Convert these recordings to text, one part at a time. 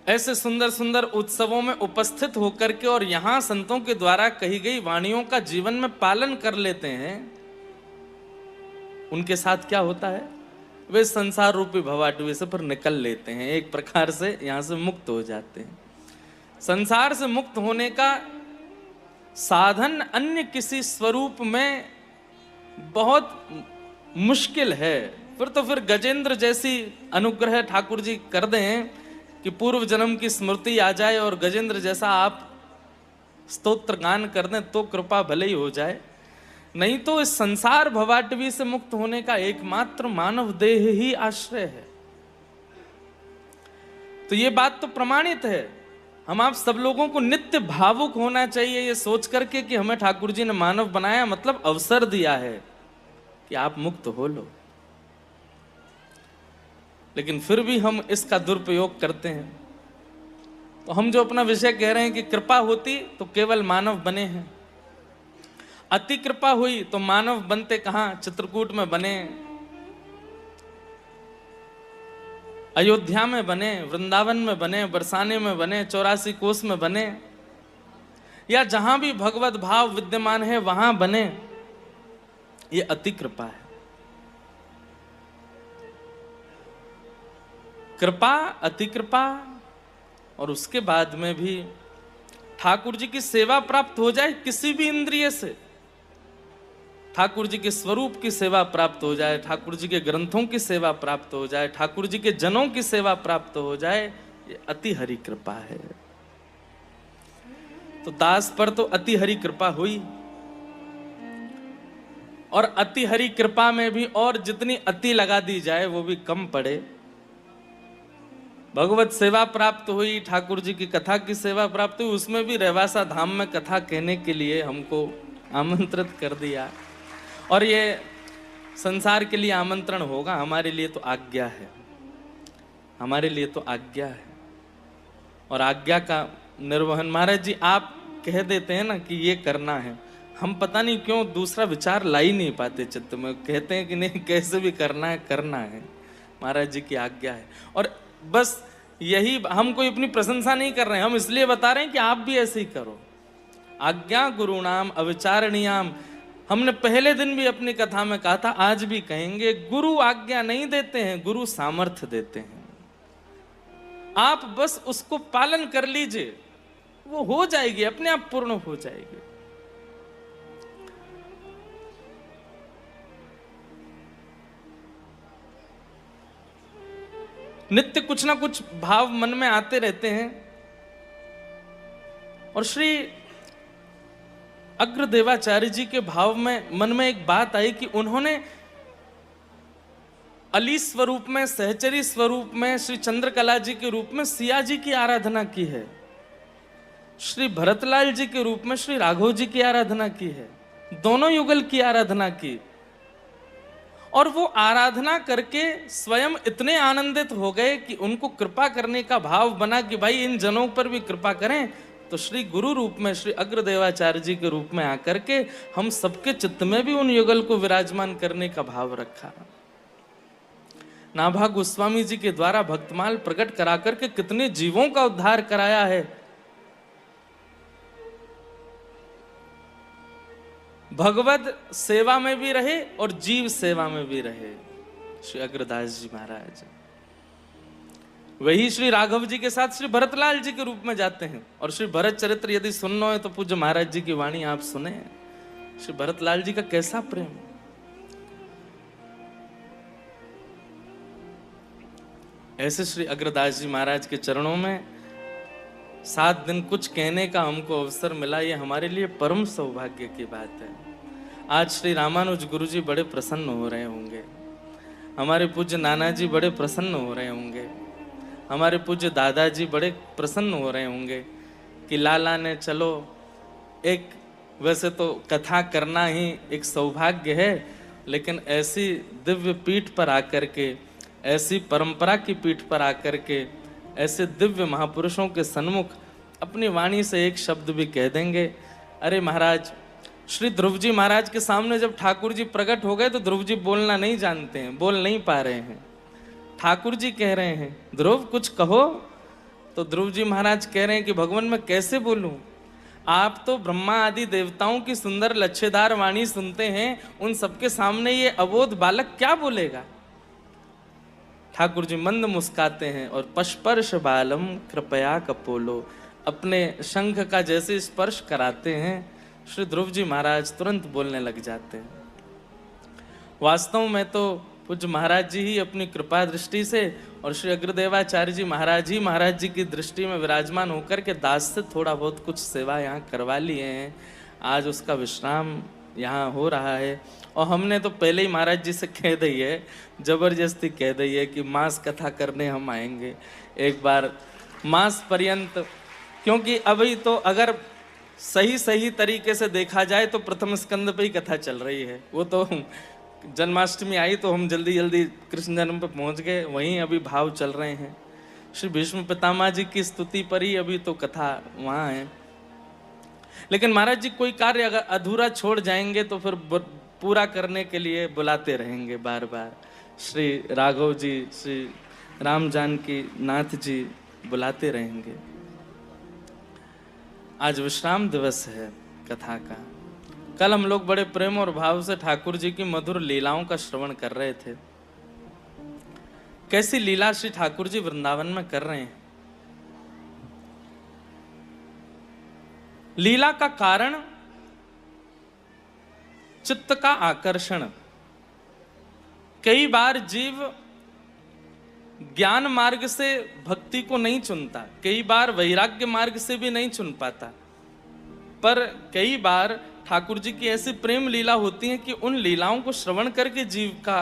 ऐसे सुंदर सुंदर उत्सवों में उपस्थित होकर के और यहां संतों के द्वारा कही गई वाणियों का जीवन में पालन कर लेते हैं, उनके साथ क्या होता है? वे संसार रूपी भवाटवी से पर निकल लेते हैं, एक प्रकार से यहां से मुक्त हो जाते हैं। संसार से मुक्त होने का साधन अन्य किसी स्वरूप में बहुत मुश्किल है। फिर गजेंद्र जैसी अनुग्रह ठाकुर जी कर दें कि पूर्व जन्म की स्मृति आ जाए और गजेंद्र जैसा आप स्तोत्र गान कर दें तो कृपा भले ही हो जाए, नहीं तो इस संसार भवाटवी से मुक्त होने का एकमात्र मानव देह ही आश्रय है। तो ये बात तो प्रमाणित है। हम आप सब लोगों को नित्य भावुक होना चाहिए ये सोच करके कि हमें ठाकुर जी ने मानव बनाया, मतलब अवसर दिया है कि आप मुक्त हो लो। लेकिन फिर भी हम इसका दुरुपयोग करते हैं। तो हम जो अपना विषय कह रहे हैं कि कृपा होती तो केवल मानव बने हैं, अति कृपा हुई तो मानव बनते कहां? चित्रकूट में बने, अयोध्या में बने, वृंदावन में बने, बरसाने में बने, 84 कोस में बने, या जहां भी भगवत भाव विद्यमान है वहां बने। ये अति कृपा है। कृपा, अति कृपा, और उसके बाद में भी ठाकुर जी की सेवा प्राप्त हो जाए किसी भी इंद्रिय से, ठाकुर जी के स्वरूप की सेवा प्राप्त हो जाए, ठाकुर जी के ग्रंथों की सेवा प्राप्त हो जाए, ठाकुर जी के जनों की सेवा प्राप्त हो जाए, ये अति हरि कृपा है। तो दास पर तो अति हरि कृपा हुई, और अति हरि कृपा में भी और जितनी अति लगा दी जाए वो भी कम पड़े। भगवत सेवा प्राप्त हुई, ठाकुर जी की कथा की सेवा प्राप्त हुई, उसमें भी रहवासा धाम में कथा कहने के लिए हमको आमंत्रित कर दिया। और ये संसार के लिए आमंत्रण होगा, हमारे लिए तो आज्ञा है, हमारे लिए तो आज्ञा है। और आज्ञा का निर्वहन महाराज जी आप कह देते हैं ना कि ये करना है, हम पता नहीं क्यों दूसरा विचार ला ही नहीं पाते चित्त में, कहते हैं कि नहीं कैसे भी करना है, करना है, महाराज जी की आज्ञा है। और बस यही, हम कोई अपनी प्रशंसा नहीं कर रहे हैं, हम इसलिए बता रहे हैं कि आप भी ऐसे ही करो। आज्ञा गुरुणाम अविचारणीयाम, हमने पहले दिन भी अपनी कथा में कहा था, आज भी कहेंगे, गुरु आज्ञा नहीं देते हैं, गुरु सामर्थ्य देते हैं। आप बस उसको पालन कर लीजिए, वो हो जाएगी, अपने आप पूर्ण हो जाएगी। नित्य कुछ ना कुछ भाव मन में आते रहते हैं। और श्री अग्रदेवाचार्य जी के भाव में मन में एक बात आई कि उन्होंने अली स्वरूप में, सहचरी स्वरूप में, श्री चंद्रकला जी के रूप में सिया जी की आराधना की है, श्री भरतलाल जी के रूप में श्री राघव जी की आराधना की है, दोनों युगल की आराधना की। और वो आराधना करके स्वयं इतने आनंदित हो गए कि उनको कृपा करने का भाव बना कि भाई इन जनों पर भी कृपा करें। तो श्री गुरु रूप में, श्री अग्रदेवाचार्य जी के रूप में आकर के हम सबके चित्त में भी उन युगल को विराजमान करने का भाव रखा। नाभा गोस्वामी जी के द्वारा भक्तमाल प्रकट करा करके कितने जीवों का उद्धार कराया है। भगवत सेवा में भी रहे और जीव सेवा में भी रहे श्री अग्रदास जी महाराज। वही श्री राघव जी के साथ श्री भरतलाल जी के रूप में जाते हैं। और श्री भरत चरित्र यदि सुनना है तो पूज्य महाराज जी की वाणी आप सुने। श्री भरतलाल जी का कैसा प्रेम, ऐसे श्री अग्रदास जी महाराज के चरणों में 7 दिन कुछ कहने का हमको अवसर मिला, ये हमारे लिए परम सौभाग्य की बात है। आज श्री रामानुज गुरु जी बड़े प्रसन्न हो रहे होंगे, हमारे पूज्य नाना जी बड़े प्रसन्न हो रहे होंगे, हमारे पूज्य दादाजी बड़े प्रसन्न हो रहे होंगे कि लाला ने, चलो एक, वैसे तो कथा करना ही एक सौभाग्य है, लेकिन ऐसी दिव्य पीठ पर आकर के, ऐसी परंपरा की पीठ पर आकर के, ऐसे दिव्य महापुरुषों के सन्मुख अपनी वाणी से एक शब्द भी कह देंगे। अरे महाराज, श्री ध्रुव जी महाराज के सामने जब ठाकुर जी प्रकट हो गए तो ध्रुव जी बोलना नहीं जानते हैं, बोल नहीं पा रहे हैं। ठाकुर जी कह रहे हैं, ध्रुव कुछ कहो। तो ध्रुव जी महाराज कह रहे हैं कि भगवान मैं कैसे बोलूं, आप तो ब्रह्मा आदि देवताओं की सुंदर लच्छेदार वाणी सुनते हैं, उन सबके सामने ये अबोध बालक क्या बोलेगा। ठाकुर जी मंद मुस्काते हैं और पशपर्श बालम कृपया कपोलो, अपने शंख का जैसे स्पर्श कराते हैं, श्री ध्रुव जी महाराज तुरंत बोलने लग जाते हैं। वास्तव में तो पूज्य महाराज जी ही अपनी कृपा दृष्टि से और श्री अग्रदेवाचार्य जी महाराज जी की दृष्टि में विराजमान होकर के दास से थोड़ा बहुत कुछ सेवा यहाँ करवा लिए हैं। आज उसका विश्राम यहाँ हो रहा है और हमने तो पहले ही महाराज जी से कह दी है, जबरदस्ती कह दी है कि मास कथा करने हम आएंगे एक बार मास पर्यंत, क्योंकि अभी तो अगर सही तरीके से देखा जाए तो प्रथम स्कंद पे ही कथा चल रही है। वो तो जन्माष्टमी आई तो हम जल्दी कृष्ण जन्म पे पहुंच गए, वहीं अभी भाव चल रहे हैं। श्री भीष्म पितामह जी की स्तुति पर ही अभी तो कथा वहाँ है। लेकिन महाराज जी कोई कार्य अगर अधूरा छोड़ जाएंगे तो फिर पूरा करने के लिए बुलाते रहेंगे बार बार। श्री राघव जी, श्री राम जानकी नाथ जी बुलाते रहेंगे। आज विश्राम दिवस है कथा का। कल हम लोग बड़े प्रेम और भाव से ठाकुर जी की मधुर लीलाओं का श्रवण कर रहे थे। कैसी लीला श्री ठाकुर जी वृंदावन में कर रहे हैं। लीला का कारण चित्त का आकर्षण। कई बार जीव ज्ञान मार्ग से भक्ति को नहीं चुनता, कई बार वैराग्य मार्ग से भी नहीं चुन पाता, पर कई बार ठाकुर जी की ऐसी प्रेम लीला होती है कि उन लीलाओं को श्रवण करके जीव का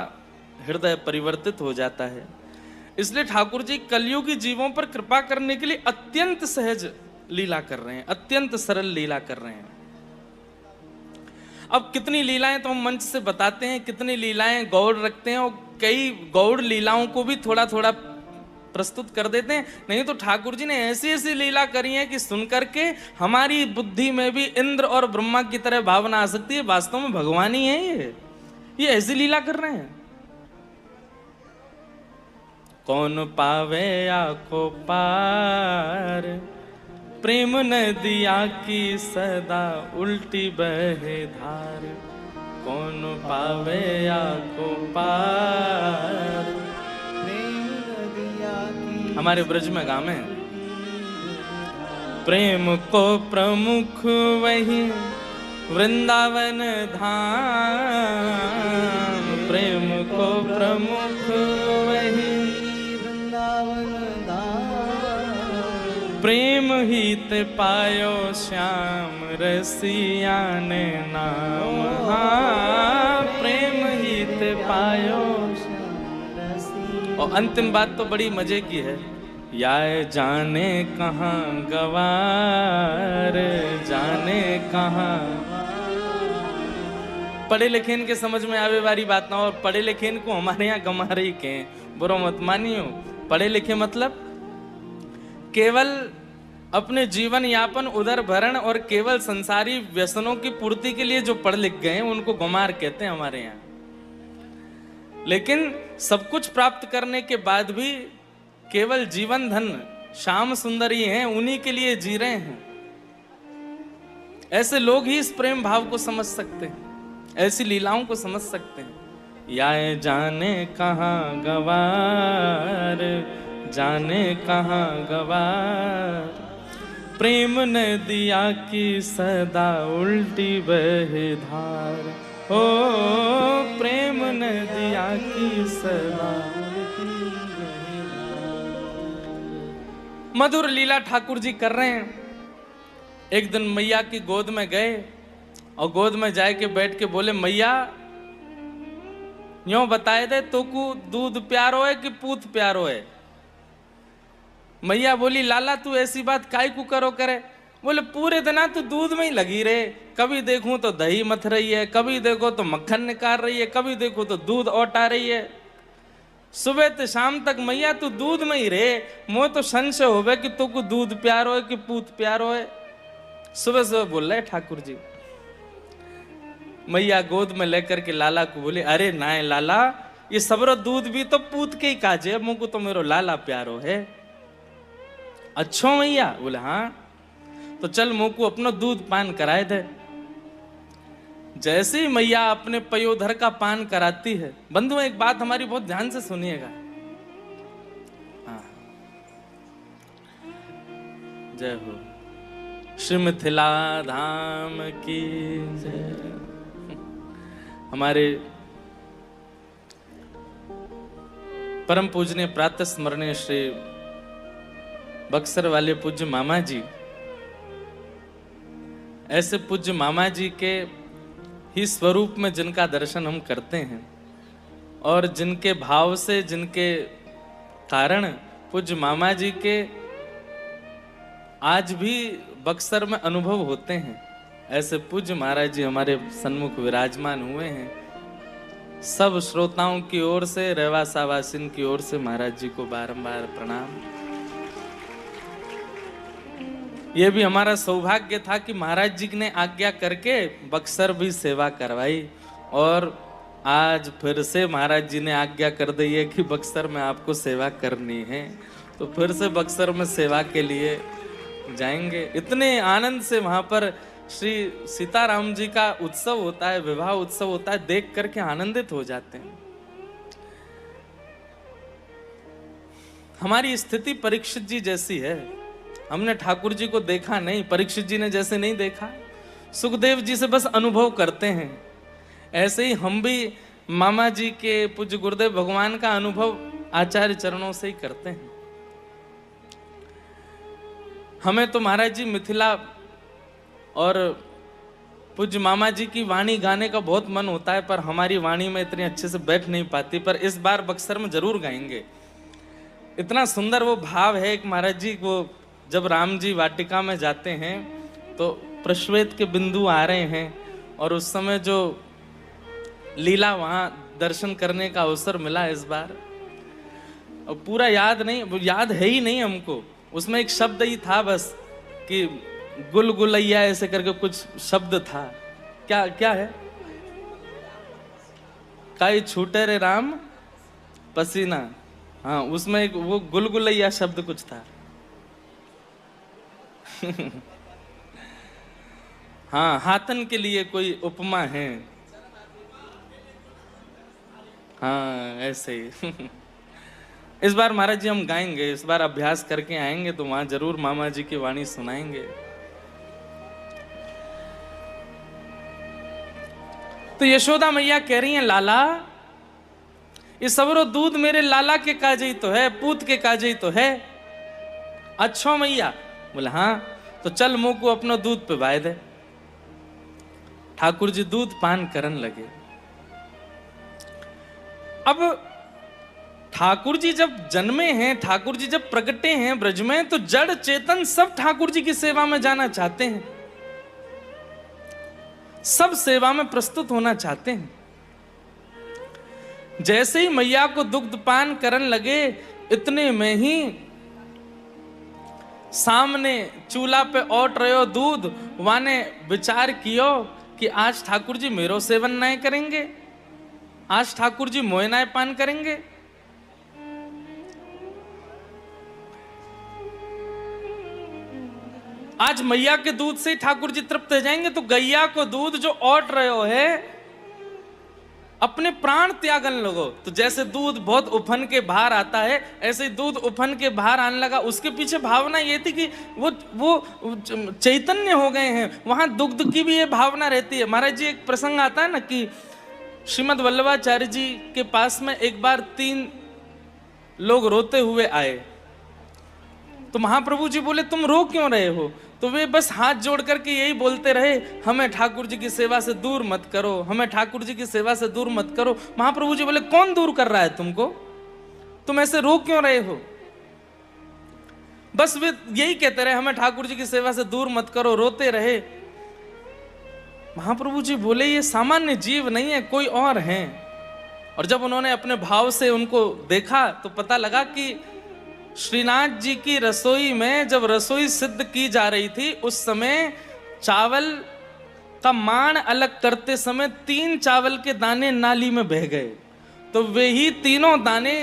हृदय परिवर्तित हो जाता है। इसलिए ठाकुर जी कलयुगी जीवों पर कृपा करने के लिए अत्यंत सहज लीला कर रहे हैं, अत्यंत सरल लीला कर रहे हैं। अब कितनी लीलाएं तो हम मंच से बताते हैं, कितनी लीलाएं गौड़ रखते हैं और कई गौड़ लीलाओं को भी थोड़ा थोड़ा प्रस्तुत कर देते हैं। नहीं तो ठाकुर जी ने ऐसी ऐसी लीला करी है कि सुन करके हमारी बुद्धि में भी इंद्र और ब्रह्मा की तरह भावना आ सकती है, वास्तव में भगवान ही है ये ऐसी लीला कर रहे हैं। कौन पावे आँखों पार, प्रेम नदिया की सदा उल्टी बहे धार। कौन पावे आँखों पार, प्रेम नदिया की। हमारे ब्रज में गाँव में प्रेम को प्रमुख वही वृंदावन धाम, प्रेम को प्रमुख वही वृंदावन धाम। प्रेम हित पायो श्याम रसिया ने नाम, हाँ प्रेम हित पायो। और अंतिम बात तो बड़ी मजे की है, या जाने कहाँ गवार, जाने कहाँ। पढ़े लिखे के समझ में आवे वाली बात ना, और पढ़े लिखे को हमारे यहाँ गंवार ही के बुरो मत मानियो। पढ़े लिखे मतलब केवल अपने जीवन यापन उदर भरण और केवल संसारी व्यसनों की पूर्ति के लिए जो पढ़ लिख गए हैं उनको गंवार कहते हैं हमारे यहाँ। लेकिन सब कुछ प्राप्त करने के बाद भी केवल जीवन धन श्याम सुंदर ही हैं, उन्हीं के लिए जी रहे हैं। ऐसे लोग ही इस प्रेम भाव को समझ सकते हैं, ऐसी लीलाओं को समझ सकते हैं। या जाने कहाँ गवार, जाने कहाँ गवार। प्रेम नदिया की सदा उल्टी बहे धार, हो प्रेम नदिया की सदा। मधुर लीला ठाकुर जी कर रहे हैं। एक दिन मैया की गोद में गए और गोद में जाए के बैठ के बोले, मैया यूं बताए दे तो को दूध प्यारो है कि पूत प्यारो है। मैया बोली, लाला तू ऐसी बात काहे को करो करे। बोले, पूरे दिन तू दूध में ही लगी रहे, कभी देखूं तो दही मथ रही है, कभी देखो तो मक्खन निकाल रही है, कभी देखो तो दूध औटा रही है। सुबह से शाम तक मैया तू दूध में ही रहे, मोह तो संशय होवे कि तू को दूध प्यारो है कि पूत प्यारो है। सुबह सुबह बोल रहे ठाकुर जी। मैया गोद में लेकर के लाला को बोले, अरे नाय लाला, ये सबरो दूध भी तो पूत के ही काजे, मुझको तो मेरो लाला प्यारो है। अच्छो मैया? बोले हाँ। तो चल मोकू अपनो दूध पान कराए दे। जैसे ही मैया अपने पयोधर का पान कराती है, बंधु एक बात हमारी बहुत ध्यान से सुनिएगा। हाँ। जय हो श्री मिथिला धाम की जय। हमारे परम पूजनीय प्रातः स्मरणीय श्री बक्सर वाले पूज्य मामा जी, ऐसे पूज्य मामा जी के ही स्वरूप में जिनका दर्शन हम करते हैं और जिनके भाव से, जिनके कारण पूज्य मामा जी के आज भी बक्सर में अनुभव होते हैं, ऐसे पूज्य महाराज जी हमारे सन्मुख विराजमान हुए हैं। सब श्रोताओं की ओर से, रेवासा वासिन की ओर से महाराज जी को बारंबार प्रणाम। ये भी हमारा सौभाग्य था कि महाराज जी ने आज्ञा करके बक्सर भी सेवा करवाई और आज फिर से महाराज जी ने आज्ञा कर दी है कि बक्सर में आपको सेवा करनी है, तो फिर से बक्सर में सेवा के लिए जाएंगे। इतने आनंद से वहां पर श्री सीताराम जी का उत्सव होता है, विवाह उत्सव होता है, देख करके आनंदित हो जाते हैं। हमारी स्थिति परीक्षित जी जैसी है। हमने ठाकुर जी को देखा नहीं, परीक्षित जी ने जैसे नहीं देखा, सुखदेव जी से बस अनुभव करते हैं। ऐसे ही हम भी मामा जी के, पूज्य गुरुदेव भगवान का अनुभव आचार्य चरणों से ही करते हैं। हमें तो महाराज जी मिथिला और पूज्य मामा जी की वाणी गाने का बहुत मन होता है, पर हमारी वाणी में इतनी अच्छे से बैठ नहीं पाती, पर इस बार बक्सर में जरूर गाएंगे। इतना सुंदर वो भाव है। एक महाराज जी वो जब राम जी वाटिका में जाते हैं तो प्रश्वेत के बिंदु आ रहे हैं और उस समय जो लीला वहां दर्शन करने का अवसर मिला इस बार, और पूरा याद नहीं, वो याद है ही नहीं हमको। उसमें एक शब्द ही था बस कि गुलगुलैया ऐसे करके कुछ शब्द था। क्या क्या है? काई छूटे रे राम पसीना। हाँ, उसमें एक वो गुलगुलैया शब्द कुछ था। हाँ, हाथन के लिए कोई उपमा है। हाँ, ऐसे ही। इस बार महाराज जी हम गाएंगे, इस बार अभ्यास करके आएंगे तो वहां जरूर मामा जी की वाणी सुनाएंगे। तो यशोदा मैया कह रही हैं, लाला ये सवरो दूध मेरे लाला के काजे ही तो है, पूत के काजे ही तो है। अच्छो मैया? बोले हाँ। तो चल मुंह को अपना दूध पिवाए दे। ठाकुर जी दूध पान करन लगे। अब ठाकुर जी जब जन्मे हैं, ठाकुर जी जब प्रकटे हैं ब्रज में, तो जड़ चेतन सब ठाकुर जी की सेवा में जाना चाहते हैं, सब सेवा में प्रस्तुत होना चाहते हैं। जैसे ही मैया को दुग्ध पान करन लगे, इतने में ही सामने चूल्हा पे औट रहो दूध, वाने विचार कियो कि आज ठाकुर जी मेरो सेवन नहीं करेंगे, आज ठाकुर जी मोए नाय पान करेंगे। आज मैया के दूध से ठाकुर जी तृप्त हो जाएंगे, तो गैया को दूध जो औट रहे है अपने प्राण त्यागन लगो। तो जैसे दूध बहुत उफन के बाहर आता है, ऐसे ही दूध उफन के बाहर आने लगा। उसके पीछे भावना ये थी कि वो चैतन्य हो गए हैं, वहां दुग्ध की भी ये भावना रहती है। महाराज जी एक प्रसंग आता है ना कि श्रीमद वल्लभाचार्य जी के पास में एक बार 3 लोग रोते हुए आए, तो महाप्रभु जी बोले तुम रो क्यों रहे हो? तो वे बस हाथ जोड़ करके यही बोलते रहे, हमें ठाकुर जी की सेवा से दूर मत करो, हमें ठाकुर जी की सेवा से दूर मत करो। महाप्रभु जी बोले कौन दूर कर रहा है तुमको? तुम ऐसे रो क्यों रहे हो? बस वे यही कहते रहे, हमें ठाकुर जी की सेवा से दूर मत करो, रोते रहे। महाप्रभु जी बोले ये सामान्य जीव नहीं है, कोई और हैं। और जब उन्होंने अपने भाव से उनको देखा तो पता लगा कि श्रीनाथ जी की रसोई में जब रसोई सिद्ध की जा रही थी, उस समय चावल का मान अलग करते समय 3 चावल के दाने नाली में बह गए। तो वे ही तीनों दाने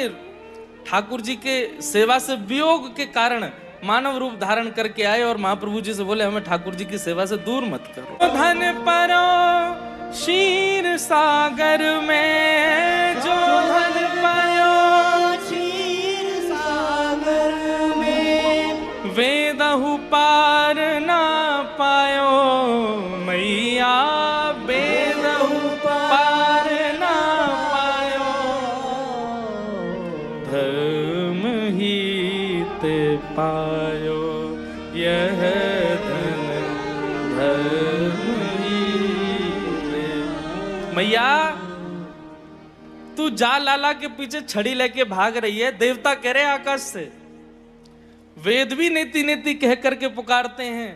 ठाकुर जी के सेवा से वियोग के कारण मानव रूप धारण करके आए और महाप्रभु जी से बोले हमें ठाकुर जी की सेवा से दूर मत करो। धन परो क्षीर सागर में, जो धन परो क्षीर सागर में, वेदहु पार ना पायो मैया, वेदहु पार ना पायो, धर्म ही ते पायो, यह धन धर्म ही ते। मैया तू जा लाला के पीछे छड़ी लेके भाग रही है, देवता कह रहे आकाश से, वेद भी नेति नेति कह करके पुकारते हैं,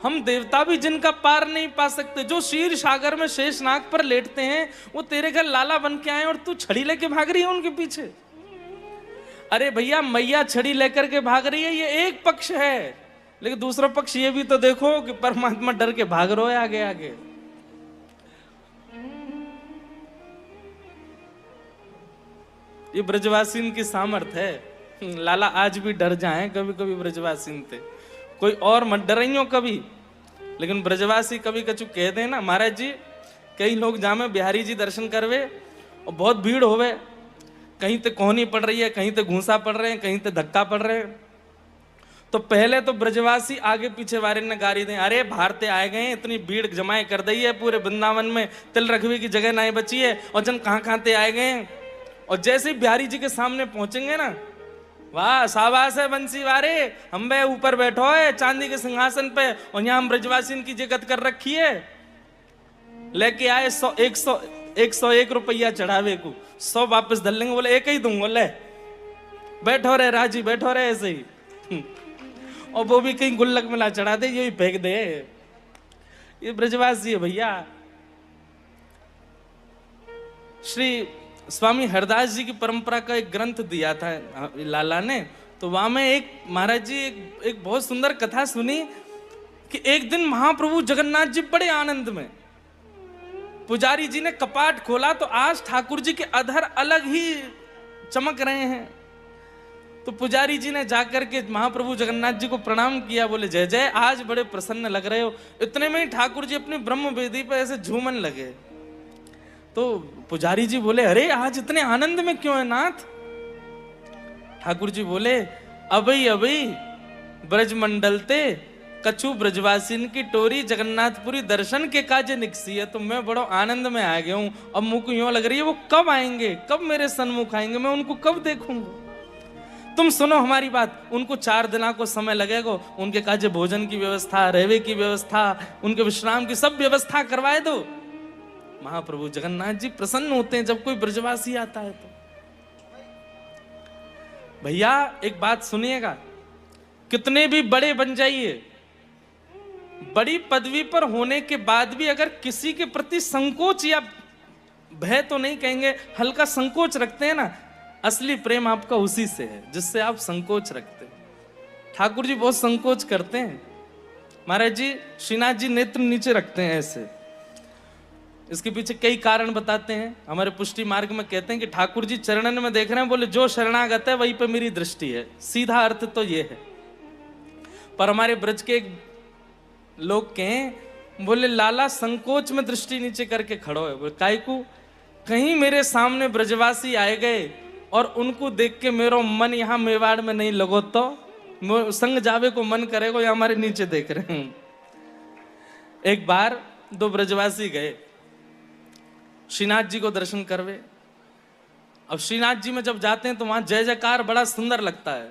हम देवता भी जिनका पार नहीं पा सकते, जो क्षीर सागर में शेषनाग पर लेटते हैं, वो तेरे घर लाला बन के आए और तू छड़ी लेके भाग रही है उनके पीछे। अरे भैया मैया छड़ी लेकर के भाग रही है, ये एक पक्ष है, लेकिन दूसरा पक्ष ये भी तो देखो कि परमात्मा डर के भाग रहे है आगे आगे। ये ब्रजवासीन की सामर्थ्य है। लाला आज भी डर जाए कभी कभी ब्रजवासीन थे, कोई और मत डरियो कभी, लेकिन ब्रजवासी कभी कछु कह दे ना, महाराज जी कई लोग जामे बिहारी जी दर्शन करवे और बहुत भीड़ होवे, कहीं तो कोहनी पड़ रही है, कहीं तो घूसा पड़ रहे हैं, कहीं तो धक्का पड़ रहे हैं, तो पहले तो ब्रजवासी आगे पीछे वारे ने गारी दें, अरे भारते आए गए, इतनी भीड़ जमाए कर दी है, पूरे वृंदावन में तिल रखवे की जगह नहीं बची है, और जन कहाँ कहाँ ते आए गए। और जैसे ही बिहारी जी के सामने पहुंचेंगे ना, वाह शाबाश है बंसी वारे, हम बे ऊपर बैठो है चांदी के सिंहासन पे, और यहाँ हम ब्रजवासी की जगत कर रखी है, लेके आए 101 रुपया चढ़ावे को, 100 वापस धर लेंगे, बोले एक ही दूंगा, ले बैठो रे राजी, बैठो रे ऐसे ही, और वो भी कहीं गुल्लक में ला चढ़ा दे, ये भी फेंक दे। ये ब्रजवासी है भैया। श्री स्वामी हरदास जी की परंपरा का एक ग्रंथ दिया था लाला ने, तो वहां में एक महाराज जी एक बहुत सुंदर कथा सुनी कि एक दिन महाप्रभु जगन्नाथ जी बड़े आनंद में, पुजारी जी ने कपाट खोला तो आज ठाकुर जी के अधर अलग ही चमक रहे हैं, तो पुजारी जी ने जाकर के महाप्रभु जगन्नाथ जी को प्रणाम किया, बोले जय जय, आज बड़े प्रसन्न लग रहे हो। इतने में ही ठाकुर जी अपनी ब्रह्म वेदी पर ऐसे झूमन लगे, तो पुजारी जी बोले अरे आज इतने आनंद में क्यों है नाथ? ठाकुर जी बोले अबई अबई ब्रज मंडलते कछु ब्रजवासीन की टोरी जगन्नाथपुरी दर्शन के काजे निकसी है, तो मैं बड़ो आनंद में आ गया हूं। अब मुझ को यूं लग रही है वो कब आएंगे, कब मेरे सन्मुख आएंगे, मैं उनको कब देखूंगा। तुम सुनो हमारी बात, उनको 4 दिना को समय लगेगा, उनके काजे भोजन की व्यवस्था, रहवे की व्यवस्था, उनके विश्राम की सब व्यवस्था करवाए दो। महाप्रभु जगन्नाथ जी प्रसन्न होते हैं जब कोई ब्रजवासी आता है। तो भैया एक बात सुनिएगा, कितने भी बड़े बन जाइए, बड़ी पदवी पर होने के बाद भी अगर किसी के प्रति संकोच या भय तो नहीं कहेंगे, हल्का संकोच रखते हैं ना, असली प्रेम आपका उसी से है जिससे आप संकोच रखते हैं। ठाकुर जी बहुत संकोच करते हैं। महाराज जी श्रीनाथ जी नेत्र नीचे रखते हैं ऐसे, इसके पीछे कई कारण बताते हैं। हमारे पुष्टि मार्ग में कहते हैं कि ठाकुर जी चरणन में देख रहे हैं, बोले जो शरणागत है वहीं पे मेरी दृष्टि है, सीधा अर्थ तो ये है। पर हमारे ब्रज के लोग कहें, बोले लाला संकोच में दृष्टि नीचे करके खड़ो है, बोले काहे को, कहीं मेरे सामने ब्रजवासी आए गए और उनको देख के मेरो मन यहाँ मेवाड़ में नहीं लगो तो संग जावे को मन करेगा, या हमारे नीचे देख रहे हैं। एक बार 2 ब्रजवासी गए श्रीनाथ जी को दर्शन करवे। अब श्रीनाथ जी में जब जाते हैं तो वहां जय जयकार बड़ा सुंदर लगता है,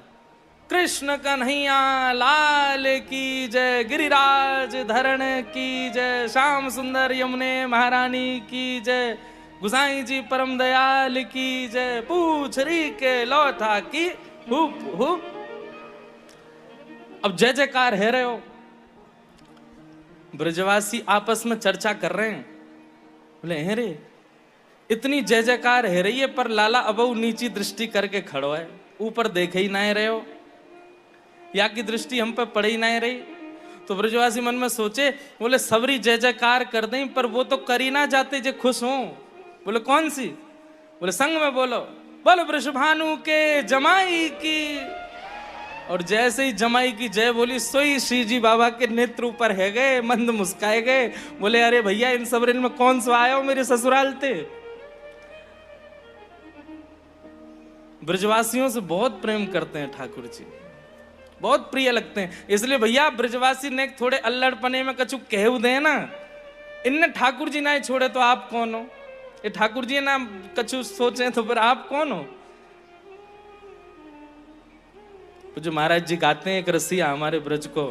कृष्ण कन्हैया लाल की जय, गिरिराज धरण की जय, श्याम सुंदर यमुने महारानी की जय, गुसाई जी परम दयाल की जय, पूछरी के लौथा की हुप हुप। अब जय जयकार है रहे हो, ब्रजवासी आपस में चर्चा कर रहे हैं, बोले हैं रे इतनी जय जयकार है रही है, पर लाला अबऊ नीची दृष्टि करके खड़ो है, ऊपर देखे ही ना रहे हो, या की दृष्टि हम पे पड़ ही ना रही। तो ब्रजवासी मन में सोचे, बोले सबरी जय जयकार कर दें, पर वो तो कर ही ना जाते जो खुश हों। बोले कौन सी? बोले संग में बोलो, बोलो वृषभानु के जमाई की, और जैसे ही जमाई की जय बोली, सोई श्री जी बाबा के नेत्र ऊपर है गए, मंद मुस्काए गए, बोले अरे भैया इन सबरेन में कौन सा आया हो मेरे ससुराल थे। ब्रजवासियों से बहुत प्रेम करते हैं ठाकुर जी, बहुत प्रिय लगते हैं। इसलिए भैया ब्रजवासी ने थोड़े अल्लड़पने में कछु कह दे ना, इनने ठाकुर जी ना ही छोड़े तो आप कौन हो। ये ठाकुर जी ना कछु सोचे तो फिर आप कौन हो। जो महाराज जी गाते हैं एक रसिया हमारे ब्रज को,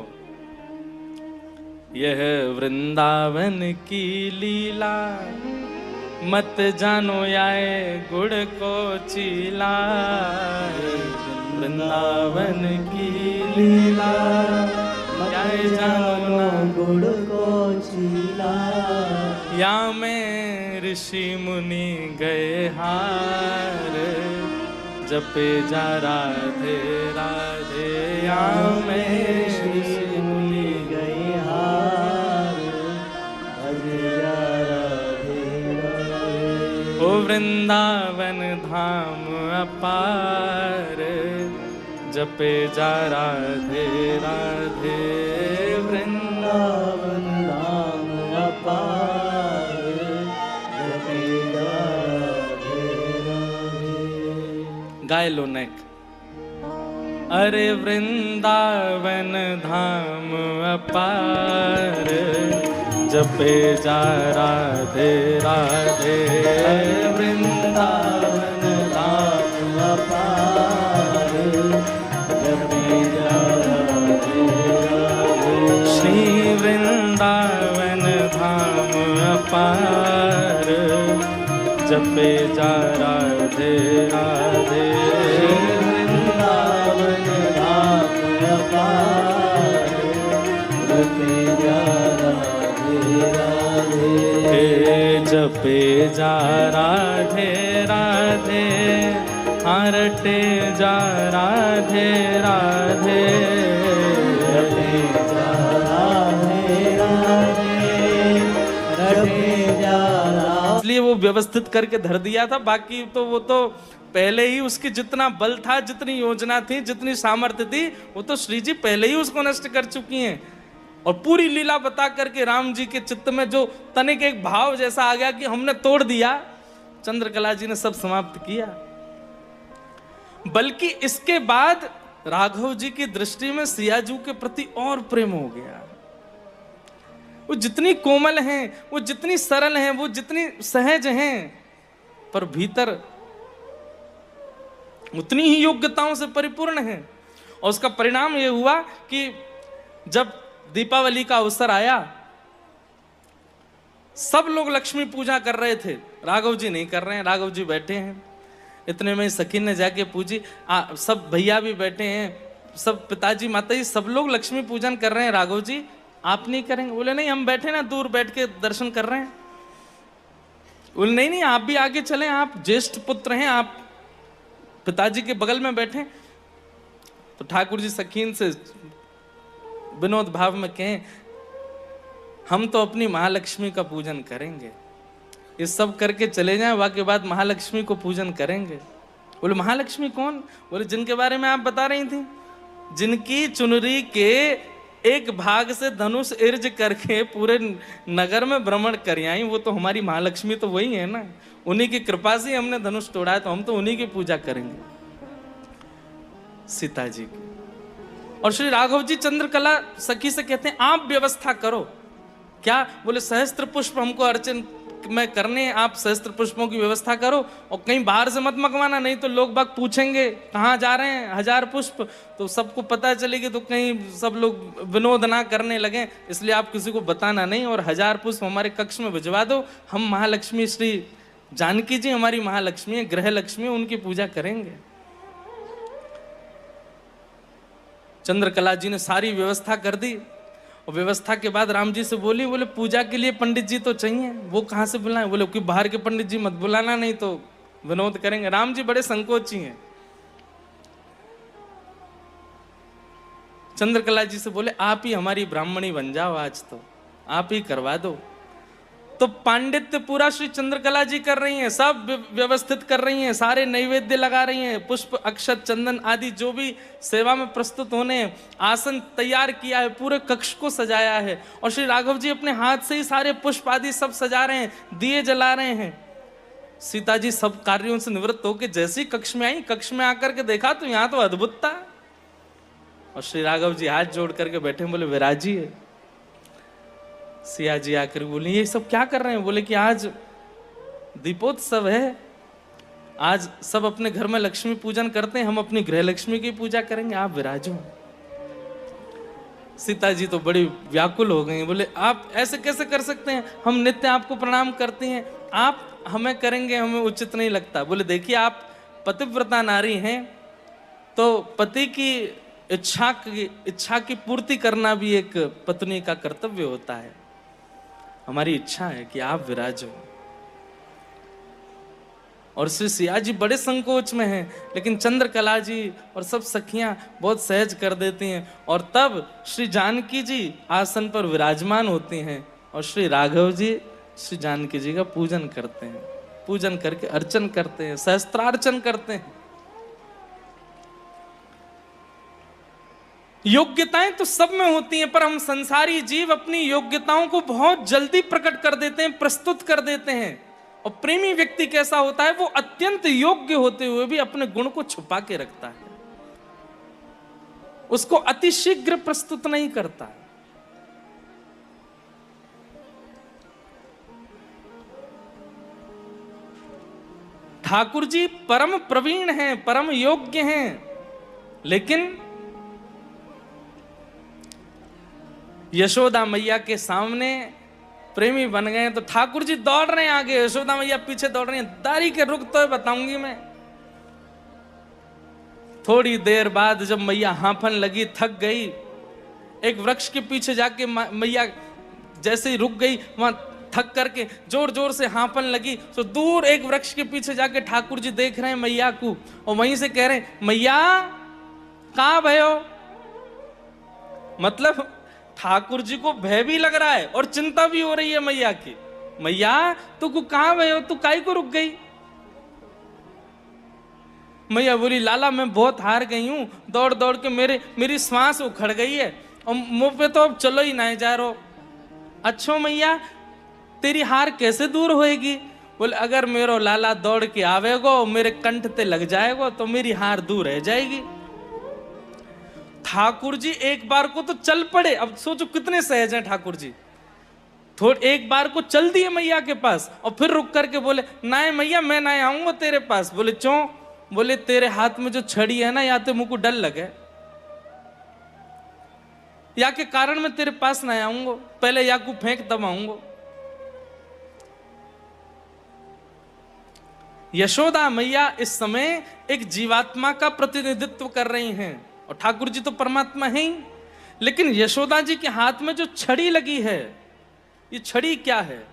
यह वृंदावन की लीला मत जानो आए गुड़ को चीला। वृंदावन की लीला जाए जानो गुड़ को चीला। या में ऋषि मुनि गए हार, जपे जा राधे राधे। या में ऋषि मुनि गए हार, जपे जा राधे राधे। ओ वृंदावन धाम अपार, जपे जा राधे राधे। वृंदावन धाम अपार, जपे जा राधे राधे। गाय लो नेक। अरे वृंदावन धाम अपार, जपे जा राधे राधे। वृंदावन धाम अपार, जपे जा राधे राधे। श्री वृंदावन धाम अपार, जपे जा राधे राधे। वृंदावन धाम अपार, जपे जा राधे राधे। जपे जा राधे राधे, रटे जा राधे राधे। रटे जा राधे राधे, रटे जा राधे। इसलिए वो व्यवस्थित करके धर दिया था, बाकी तो वो तो पहले ही उसकी जितना बल था, जितनी योजना थी, जितनी सामर्थ्य थी, वो तो श्री जी पहले ही उसको नष्ट कर चुकी हैं। और पूरी लीला बता करके राम जी के चित्त में जो तनिक एक भाव जैसा आ गया कि हमने तोड़ दिया, चंद्रकला जी ने सब समाप्त किया। बल्कि इसके बाद राघव जी की दृष्टि में सियाजू के प्रति और प्रेम हो गया। वो जितनी कोमल हैं, वो जितनी सरल हैं, वो जितनी सहज हैं, पर भीतर उतनी ही योग्यताओं से परिपूर्ण है। और उसका परिणाम यह हुआ कि जब दीपावली का अवसर आया, सब लोग लक्ष्मी पूजा कर रहे थे, राघव जी नहीं कर रहे हैं। राघव जी बैठे हैं, इतने में सखी ने जाके पूछी, सब भैया भी बैठे हैं, सब पिताजी माताजी सब लोग लक्ष्मी पूजन कर रहे हैं, राघव जी आप नहीं करेंगे? बोले नहीं, हम बैठे ना दूर बैठ के दर्शन कर रहे हैं। बोले नहीं नहीं, आप भी आगे चलें, आप ज्येष्ठ पुत्र हैं, आप पिताजी के बगल में बैठे। तो ठाकुर जी सखीन से विनोद भाव में कहें, हम तो अपनी महालक्ष्मी का पूजन करेंगे, ये सब करके चले जाएं, वाके बाद महालक्ष्मी को पूजन करेंगे। बोले महालक्ष्मी कौन? बोले जिनके बारे में आप बता रही थी, जिनकी चुनरी के एक भाग से धनुष इर्ज करके पूरे नगर में भ्रमण कर आई, वो तो हमारी महालक्ष्मी तो वही है ना। उन्हीं की कृपा से हमने धनुष तोड़ा है, तो हम तो उन्हीं की पूजा करेंगे, सीता जी की। और श्री राघव जी चंद्रकला सखी से कहते हैं, आप व्यवस्था करो। क्या? बोले सहस्त्र पुष्प हमको अर्चन में करने, आप सहस्त्र पुष्पों की व्यवस्था करो, और कहीं बाहर से मत मंगवाना, नहीं तो लोग बाग पूछेंगे कहाँ जा रहे हैं, 1000 पुष्प, तो सबको पता चलेगी, तो कहीं सब लोग विनोद ना करने लगे, इसलिए आप किसी को बताना नहीं, और 1000 पुष्प हमारे कक्ष में भिजवा दो। हम महालक्ष्मी श्री जानकी जी हमारी महालक्ष्मी है, गृह लक्ष्मी, उनकी पूजा करेंगे। चंद्रकला जी ने सारी व्यवस्था कर दी, और व्यवस्था के बाद राम जी से बोली, बोले पूजा के लिए पंडित जी तो चाहिए, वो कहाँ से बुलाएं? बोले कि बाहर के पंडित जी मत बुलाना, नहीं तो विनोद करेंगे। राम जी बड़े संकोची हैं। चंद्रकला जी से बोले, आप ही हमारी ब्राह्मणी बन जाओ, आज तो आप ही करवा दो। तो पांडित्य पूरा श्री चंद्रकला जी कर रही हैं, सब व्यवस्थित कर रही हैं, सारे नैवेद्य लगा रही हैं, पुष्प अक्षत चंदन आदि जो भी सेवा में प्रस्तुत होने, आसन तैयार किया है, पूरे कक्ष को सजाया है। और श्री राघव जी अपने हाथ से ही सारे पुष्प आदि सब सजा रहे हैं, दिए जला रहे हैं। सीता जी सब कार्यों से निवृत्त होकर जैसी कक्ष में आई, कक्ष में आकर के देखा तो यहाँ तो अद्भुत था। और श्री राघव जी हाथ जोड़ करके बैठे, बोले विराजिए। सिया जी आकर बोली ये सब क्या कर रहे हैं? बोले कि आज दीपोत्सव है, आज सब अपने घर में लक्ष्मी पूजन करते हैं, हम अपनी गृह लक्ष्मी की पूजा करेंगे, आप विराजो। सीता जी तो बड़ी व्याकुल हो गई, बोले आप ऐसे कैसे कर सकते हैं? हम नित्य आपको प्रणाम करते हैं, आप हमें करेंगे, हमें उचित नहीं लगता। बोले देखिए आप पतिव्रता नारी हैं, तो पति की इच्छा की पूर्ति करना भी एक पत्नी का कर्तव्य होता है। हमारी इच्छा है कि आप विराजो। और श्री सिया जी बड़े संकोच में हैं, लेकिन चंद्रकला जी और सब सखियां बहुत सहज कर देती हैं। और तब श्री जानकी जी आसन पर विराजमान होती हैं और श्री राघव जी श्री जानकी जी का पूजन करते हैं, पूजन करके अर्चन करते हैं, सहस्त्रार्चन करते हैं। योग्यताएं तो सब में होती हैं, पर हम संसारी जीव अपनी योग्यताओं को बहुत जल्दी प्रकट कर देते हैं, प्रस्तुत कर देते हैं। और प्रेमी व्यक्ति कैसा होता है? वो अत्यंत योग्य होते हुए भी अपने गुण को छुपा के रखता है, उसको अतिशीघ्र प्रस्तुत नहीं करता। ठाकुर जी परम प्रवीण हैं, परम योग्य हैं, लेकिन यशोदा मैया के सामने प्रेमी बन गए तो ठाकुर जी दौड़ रहे हैं आगे, यशोदा मैया पीछे दौड़ रही हैं। दारी के रुक तो बताऊंगी मैं। थोड़ी देर बाद जब मैया हांफन लगी, थक गई, एक वृक्ष के पीछे जाके मैया जैसे ही रुक गई, वहां थक करके जोर जोर से हांफन लगी, तो दूर एक वृक्ष के पीछे जाके ठाकुर जी देख रहे हैं मैया को, और वहीं से कह रहे हैं मैया कहां भयो? मतलब ठाकुर जी को भय भी लग रहा है और चिंता भी हो रही है मैया की। मैया तू को कहां भयो, तू काहे को रुक गई? मैया बोली लाला मैं बहुत हार गई हूं, दौड़ दौड़ के मेरी सांस उखड़ गई है और मुंह पे तो अब चलो ही नहीं जा रहा। अच्छो मैया तेरी हार कैसे दूर होएगी? बोले अगर मेरो लाला दौड़ के आवेगो, मेरे कंठ ते लग जाएगो तो मेरी हार दूर रह जाएगी। ठाकुर जी एक बार को तो चल पड़े, अब सोचो कितने सहज हैं ठाकुर जी। थोड़े एक बार को चल दिए मैया के पास और फिर रुक करके बोले ना मैया मैं ना आऊंगा तेरे पास। बोले क्यों? बोले तेरे हाथ में जो छड़ी है ना, या तो मुझको डर लगे, या के कारण मैं तेरे पास ना आऊंगा, पहले या को फेंक तब आऊंगा। यशोदा मैया इस समय एक जीवात्मा का प्रतिनिधित्व कर रही हैं और ठाकुर जी तो परमात्मा हैं ही, लेकिन यशोदा जी के हाथ में जो छड़ी लगी है, ये छड़ी क्या है?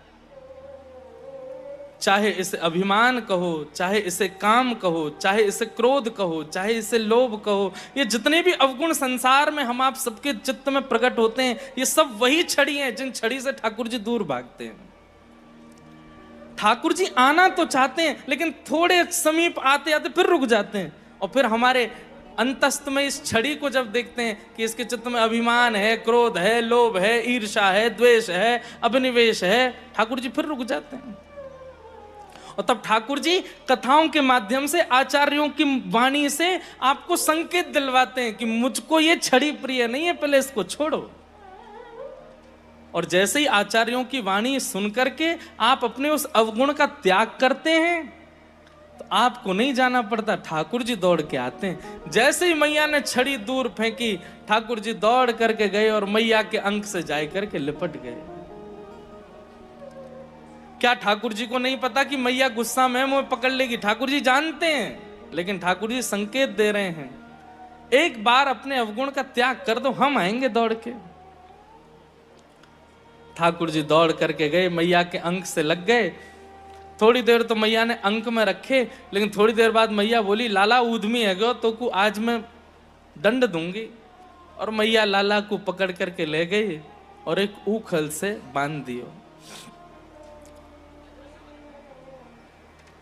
चाहे इसे अभिमान कहो, चाहे इसे काम कहो, चाहे इसे क्रोध कहो, चाहे इसे लोभ कहो, ये जितने भी अवगुण संसार में हम आप सबके चित्त में प्रकट होते हैं, ये सब वही छड़ी हैं जिन छड़ी से ठाकुर जी दूर भागते हैं। ठाकुर जी आना तो चाहते हैं, लेकिन थोड़े समीप आते आते फिर रुक जाते हैं, और फिर हमारे अंतस्थ में इस छड़ी को जब देखते हैं कि इसके चित्त में अभिमान है, क्रोध है, लोभ है, ईर्ष्या है, द्वेष है, अभिनिवेश है, ठाकुर जी फिर रुक जाते हैं। और तब ठाकुर जी कथाओं के माध्यम से, आचार्यों की वाणी से आपको संकेत दिलवाते हैं कि मुझको ये छड़ी प्रिय नहीं है, पहले इसको छोड़ो। और जैसे ही आचार्यों की वाणी सुनकर के आप अपने उस अवगुण का त्याग करते हैं, तो आपको नहीं जाना पड़ता, ठाकुर जी दौड़ के आते हैं। जैसे ही मैया ने छड़ी दूर फेंकी, ठाकुर जी दौड़ करके गए और मैया के अंक से जाए करके लिपट गए। क्या ठाकुर जी को नहीं पता कि मैया गुस्सा में मुझे पकड़ लेगी? ठाकुर जी जानते हैं, लेकिन ठाकुर जी संकेत दे रहे हैं, एक बार अपने अवगुण का त्याग कर दो, हम आएंगे दौड़ के। ठाकुर जी दौड़ करके गए, मैया के अंक से लग गए। थोड़ी देर तो मैया ने अंक में रखे, लेकिन थोड़ी देर बाद मैया बोली लाला ऊधमी है गो, तो को आज मैं दंड दूंगी। और मैया लाला को पकड़ करके ले गई और एक ऊखल से बांध दियो।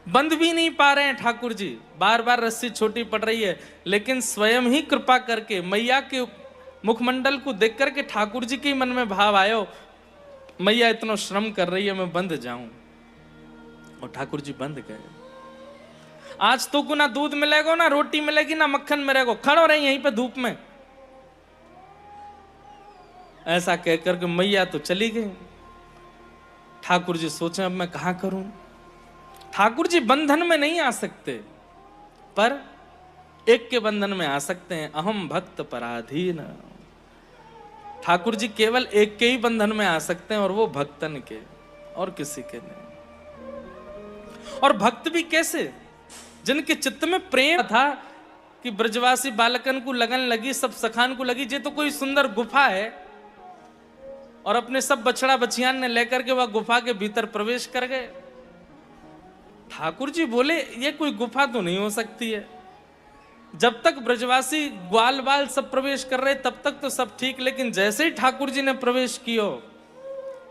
बंद भी नहीं पा रहे हैं ठाकुर जी, बार बार रस्सी छोटी पड़ रही है, लेकिन स्वयं ही कृपा करके मैया के मुखमंडल को देख करके ठाकुर जी के मन में भाव आयो, मैया इतना श्रम कर रही है, मैं बंद जाऊं। और ठाकुर जी बंद गए। आज तो को ना दूध मिलेगा, ना रोटी मिलेगी, ना मक्खन मिलेगा, खड़ो रहे यहीं पे धूप में। ऐसा कहकर के मैया तो चली गई। ठाकुर जी सोचे अब मैं कहां करूं। ठाकुर जी बंधन में नहीं आ सकते, पर एक के बंधन में आ सकते हैं, अहम भक्त पराधीन। ठाकुर जी केवल एक के ही बंधन में आ सकते हैं, और वो भक्तन के, और किसी के नहीं। और भक्त भी कैसे? जिनके चित्त में प्रेम था कि ब्रजवासी बालकन को लगन लगी, सब सखान को लगी, ये तो कोई सुंदर गुफा है, और अपने सब बछड़ा बछियान ने लेकर के वह गुफा के भीतर प्रवेश कर गए। ठाकुर जी बोले ये कोई गुफा तो नहीं हो सकती है। जब तक ब्रजवासी ग्वाल बाल सब प्रवेश कर रहे तब तक तो सब ठीक, लेकिन जैसे ही ठाकुर जी ने प्रवेश कियो,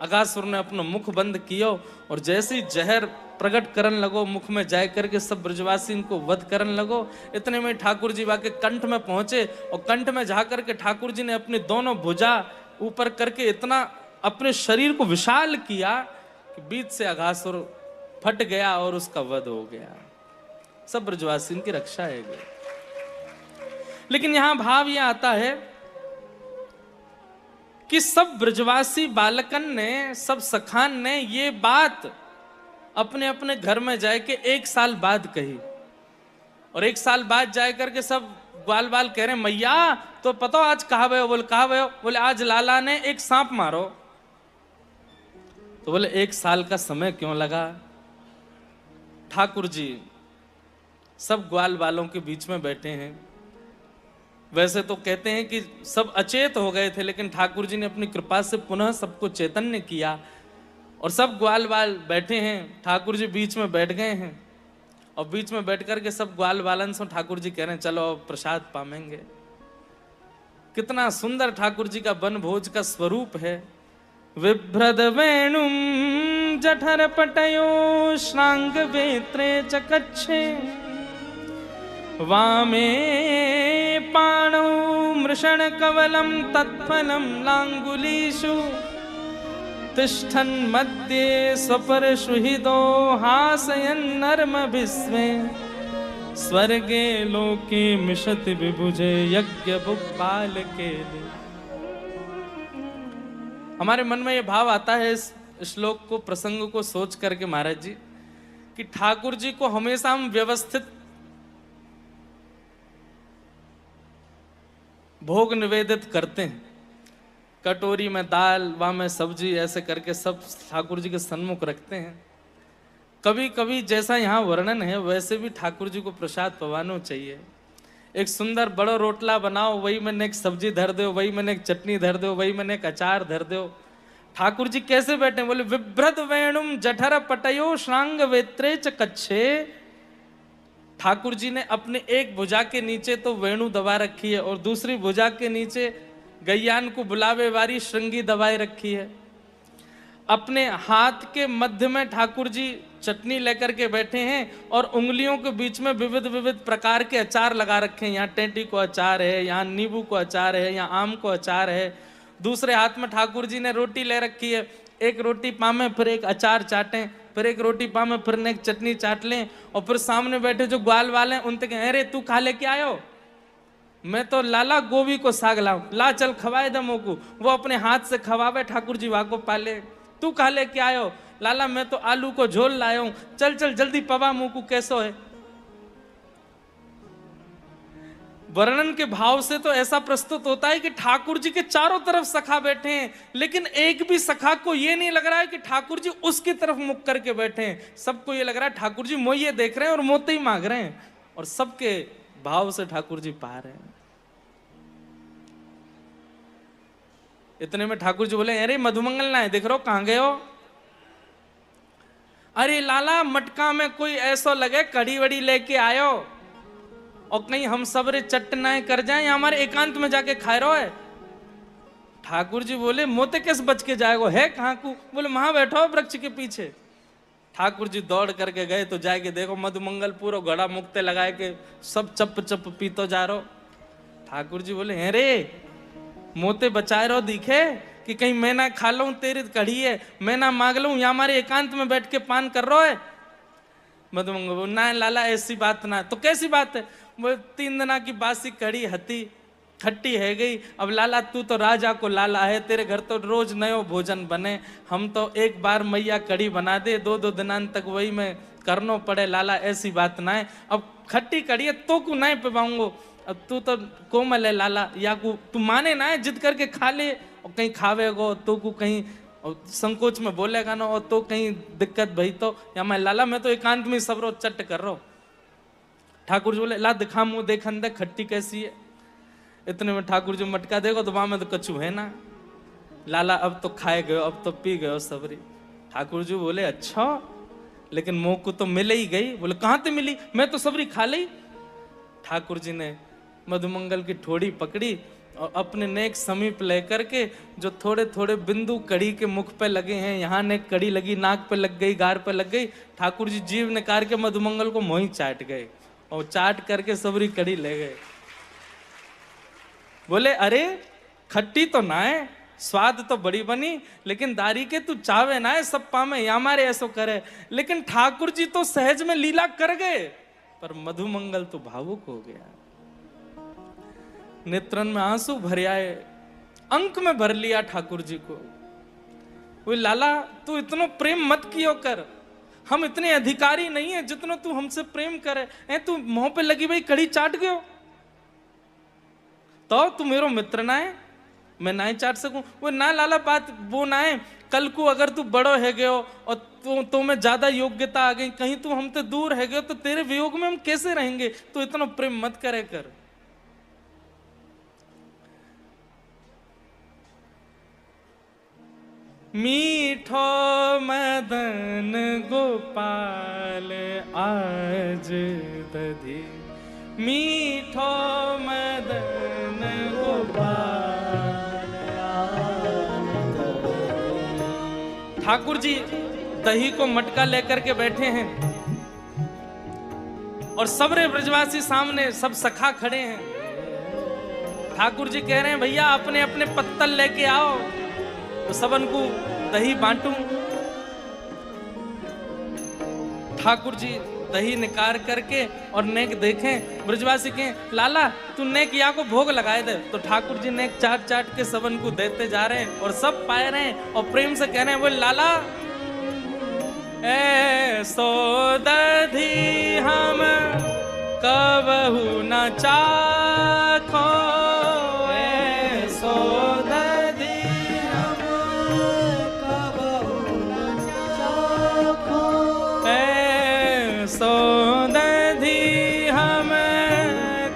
अगासुर ने अपना मुख बंद कियो, और जैसे ही जहर प्रकट करन लगो मुख में जाए करके सब ब्रजवासी इनको वध करन लगो। इतने में ठाकुर जी वाके कंठ में पहुंचे, और कंठ में जा करके ठाकुर जी ने अपनी दोनों भुजा ऊपर करके इतना अपने शरीर को विशाल किया कि बीच से अगासुर फट गया और उसका वध हो गया। सब ब्रजवासी की रक्षा है गई। लेकिन यहां भाव यह आता है कि सब ब्रजवासी बालकन ने, सब सखान ने ये बात अपने अपने घर में जाए के 1 साल बाद कही। और 1 साल बाद जाए करके सब ग्वाल बाल कह रहे मैया तो पता आज कहा भयो? बोले कहा भयो? बोले आज लाला ने एक सांप मारो। तो बोले 1 साल का समय क्यों लगा? ठाकुर जी सब ग्वाल बालों के बीच में बैठे हैं। वैसे तो कहते हैं कि सब अचेत हो गए थे, लेकिन ठाकुर जी ने अपनी कृपा से पुनः सबको चैतन्य किया, और सब ग्वाल बाल बैठे हैं। ठाकुर जी बीच में बैठ गए हैं, और बीच में बैठ करके सब ग्वाल बालन से ठाकुर जी कह रहे हैं चलो अब प्रसाद पामेंगे। कितना सुंदर ठाकुर जी का वन भोज का स्वरूप है। विभ्रद वेणुम जठर पटयो श्रांग वेत्रे चकच्छे वामे पाणौ मृषण कवलम तत्फलम लांगुलीषु तिष्ठन् मध्ये स्वपरशुहिदो हासयन् नर्मभिस्मे स्वर्गे लोके मिषति विभुजे यज्ञ भुक्पाल के लिए। हमारे मन में यह भाव आता है इस श्लोक को, प्रसंग को सोच करके महाराज जी, कि ठाकुर जी को हमेशा हम व्यवस्थित भोग निवेदित करते हैं। कटोरी में दाल, वहां में सब्जी, ऐसे करके सब ठाकुर जी के सन्मुख रखते हैं। कभी कभी जैसा यहाँ वर्णन है वैसे भी ठाकुर जी को प्रसाद पवाना चाहिए। एक सुंदर बड़ो रोटला बनाओ, वही मैंने एक सब्जी धर दो, वही मैंने एक चटनी धर दो, वही मैंने एक अचार धर दो। ठाकुर जी कैसे बैठे? बोले विभ्रद वेणुम जठर पटयो श्रांग वेत्रे च कच्छे। ठाकुर जी ने अपने एक भुजा के नीचे तो वेणु दबा रखी है, और दूसरी भुजा के नीचे गैयान को बुलावे वाली श्रृंगी दबाए रखी है। अपने हाथ के मध्य में ठाकुर जी चटनी लेकर के बैठे हैं, और उंगलियों के बीच में विविध विविध प्रकार के अचार लगा रखे हैं। यहाँ टेंटी को अचार है, यहाँ नींबू को अचार है, यहाँ आम को अचार है। दूसरे हाथ में ठाकुर जी ने रोटी ले रखी है, एक रोटी पामे फिर एक अचार चाटें, फिर एक रोटी पामे फिर एक चटनी चाट लें, और फिर सामने बैठे जो ग्वाल वाले हैं उनसे कहें अरे तू खा लेके आयो? मैं तो लाला गोभी को साग लाऊं, ला चल खवाए दे मोकू। वो अपने हाथ से खवावे, ठाकुर जी वाको पाले। तू खा लेके आयो? लाला मैं तो आलू को झोल लाया हूं, चल चल जल्दी पवा मोकू कैसो है। वर्णन के भाव से तो ऐसा प्रस्तुत होता है कि ठाकुर जी के चारों तरफ सखा बैठे हैं, लेकिन एक भी सखा को ये नहीं लग रहा है कि ठाकुर जी उसकी तरफ मुख करके बैठे हैं। सबको ये लग रहा है ठाकुर जी मोये देख रहे हैं और मोते ही मांग रहे हैं, और सबके भाव से ठाकुर जी पा रहे हैं। इतने में ठाकुर जी बोले अरे मधुमंगल ना है, देख रहे हो कहां गए हो? अरे लाला मटका में कोई ऐसा लगे कड़ी वड़ी लेके आयो, और कहीं हम सब रे चटनाए कर जाए या हमारे एकांत में जाके खाए रहो है। ठाकुर जी बोले मोते कैसे बच के जाएगो है कहां को? बोले वहां बैठो वृक्ष के पीछे। ठाकुर जी दौड़ करके गए तो जाके देखो मधुमंगल पूरा घड़ा मुक्ते लगाए के सब चप चप पीतो जा रहो। ठाकुर जी बोले, हैं रे मोते बचाए रहो दिखे कि कहीं मैं ना खा लूं तेरी कढ़ी है, मैं ना मांग लूं, या हमारे एकांत में बैठ के पान कर रहा है। मधुमंगल बोले, ना लाला ऐसी बात ना। तो कैसी बात है? वो 3 दिना की बासी कढ़ी हती, खट्टी है गई। अब लाला तू तो राजा को लाला है, तेरे घर तो रोज नयो भोजन बने, हम तो एक बार मैया कढ़ी बना दे, 2-2 दिनांत तक वही में करनो पड़े। लाला ऐसी बात ना है, अब खट्टी कढ़ी है तो को नहीं पिवाऊंगो, अब तू तो कोमल है लाला, या को तू माने ना है, जिद करके खा ले, और कहीं खावेगो तो को कहीं संकोच में बोलेगा ना, और तो कहीं दिक्कत भई तो, या मैं लाला मैं तो एकांत में सब रोज चट कर रहा हूं। ठाकुर जी बोले, ला दिखा मुंह देखन दे खट्टी कैसी है। इतने में ठाकुर जी मटका देखो तो वहां में तो कछु है ना। लाला अब तो खाए गए, अब तो पी गए सबरी। ठाकुर जी बोले, अच्छा लेकिन मुंह को तो मिले ही गई। बोले, कहां ते मिली, मैं तो सबरी खा ली। ठाकुर जी ने मधुमंगल की ठोड़ी पकड़ी और अपने नेक समीप लेकर के जो थोड़े थोड़े बिंदु कड़ी के मुख पे लगे हैं, यहाँ नेक कड़ी लगी, नाक पे लग गई, गार पे लग गई, ठाकुर जी जीभ निकाल के मधुमंगल को मोही चाट गए और चाट करके सबरी कड़ी ले गए। बोले, अरे खट्टी तो ना है, स्वाद तो बड़ी बनी, लेकिन दारी के तू चावे ना है सब पामे, या हमारे ऐसो करे। लेकिन ठाकुर जी तो सहज में लीला कर गए, पर मधुमंगल तो भावुक हो गया, नेत्रन में आंसू भर आए, अंक में भर लिया ठाकुर जी को। वो लाला तू इतना प्रेम मत कियो कर, हम इतने अधिकारी नहीं है जितना तू हमसे प्रेम करे। ए तू मुंह पे लगी भाई कड़ी चाट गयो तो तू मेरो मित्र ना है, मैं ना ही चाट सकूं। वो ना लाला बात वो ना है, कल को अगर तू बड़ो है गयो और तो में ज्यादा योग्यता आ गई, कहीं तू हमसे दूर है गयो तो तेरे वियोग में हम कैसे रहेंगे, तू इतना प्रेम मत करे कर। मीठो मदन गोपाल आज दधी, मीठो मदन गोपाल आज दधी। ठाकुर जी दही को मटका लेकर के बैठे हैं और सबरे ब्रजवासी सामने, सब सखा खड़े हैं। ठाकुर जी कह रहे हैं, भैया अपने अपने पत्तल लेके आओ तो सबन को दही बांटूं। ठाकुर जी दही निकाल करके और नेक देखें, ब्रजवासी कहें, लाला तू नेक या को भोग लगाए दे। तो ठाकुर जी नेक चाट चाट के सबन को देते जा रहे हैं और सब पाए रहे हैं और प्रेम से कह रहे हैं, बोले लाला ए सो दधी हम कबहू न चाखो, ए सो दधी हम कबहू न चाखो, ए सो दधी हम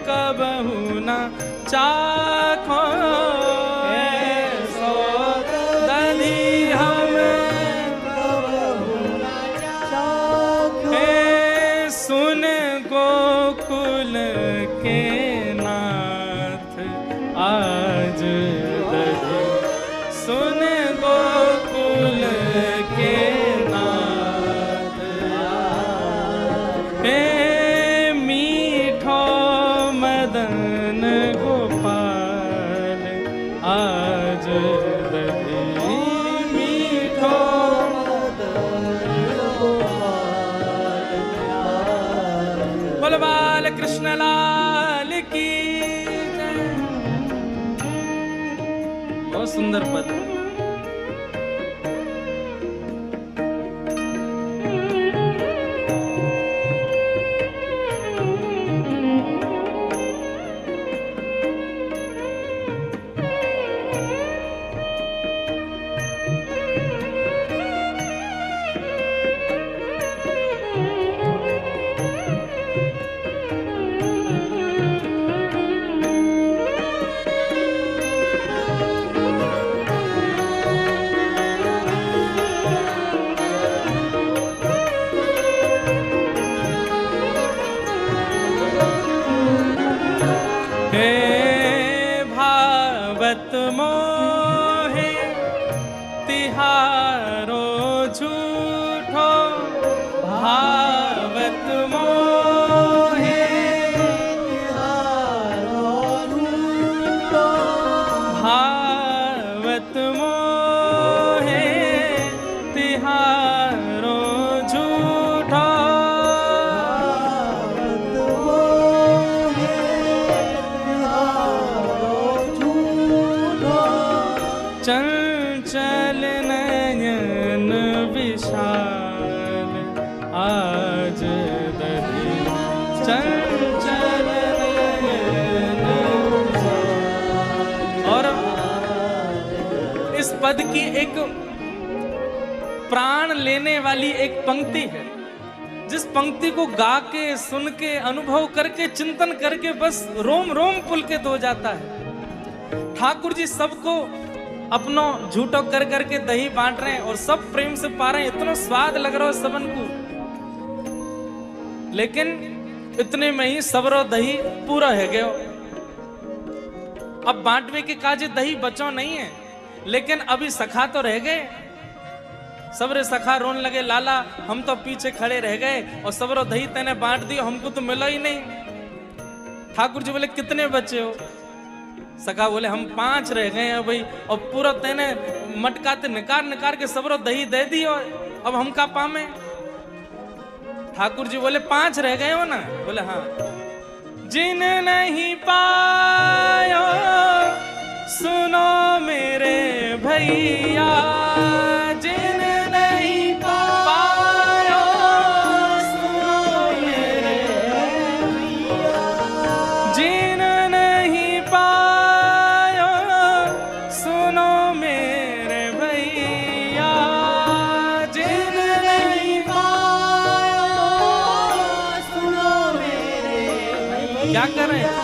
कबहू न चाखो, ए सो दधी हम कबहू न चाखो। ए सुन गोकुल के नाथ आज दधी, सुन गोकुल के नाथ आज, हे मीठो मदन गोपाल आज दधी, मीठो मदन गोपाल आज। बोल बाल कृष्ण लाल की जय। बहुत सुंदर पद। भावत मोहे तिहारो झूठो, पद की एक प्राण लेने वाली एक पंक्ति है, जिस पंक्ति को गा के, सुन के, अनुभव करके, चिंतन करके बस रोम रोम पुलकित हो जाता है। ठाकुर जी सबको अपनो झूठो कर करके दही बांट रहे हैं और सब प्रेम से पा रहे हैं, इतना स्वाद लग रहा है सबन को। लेकिन इतने में ही सबरो दही पूरा है गयो। अब बांटवे के काजे दही बचो नहीं है, लेकिन अभी सखा तो रह गए। सबरे सखा रोन लगे, लाला हम तो पीछे खड़े रह गए और सबरो दही तेने बांट दियो, हमको तो मिला ही नहीं। ठाकुर जी बोले कितने बचे हो? सखा बोले हम 5 रह गए हैं भाई, और पूरा तेने मटकाते निकार निकार के सबरो दही दे दियो, अब हम का पामे? ठाकुर जी बोले 5 रह गए हो ना? बोले हाँ। जिन नहीं पायो सुनो मेरे भैया, जिन नहीं पायो सुनो मेरे भैया, जिन नहीं पायो सुनो मेरे भैया, जिन नहीं पायो सुनो मेरे भैया। क्या कर रहे हैं?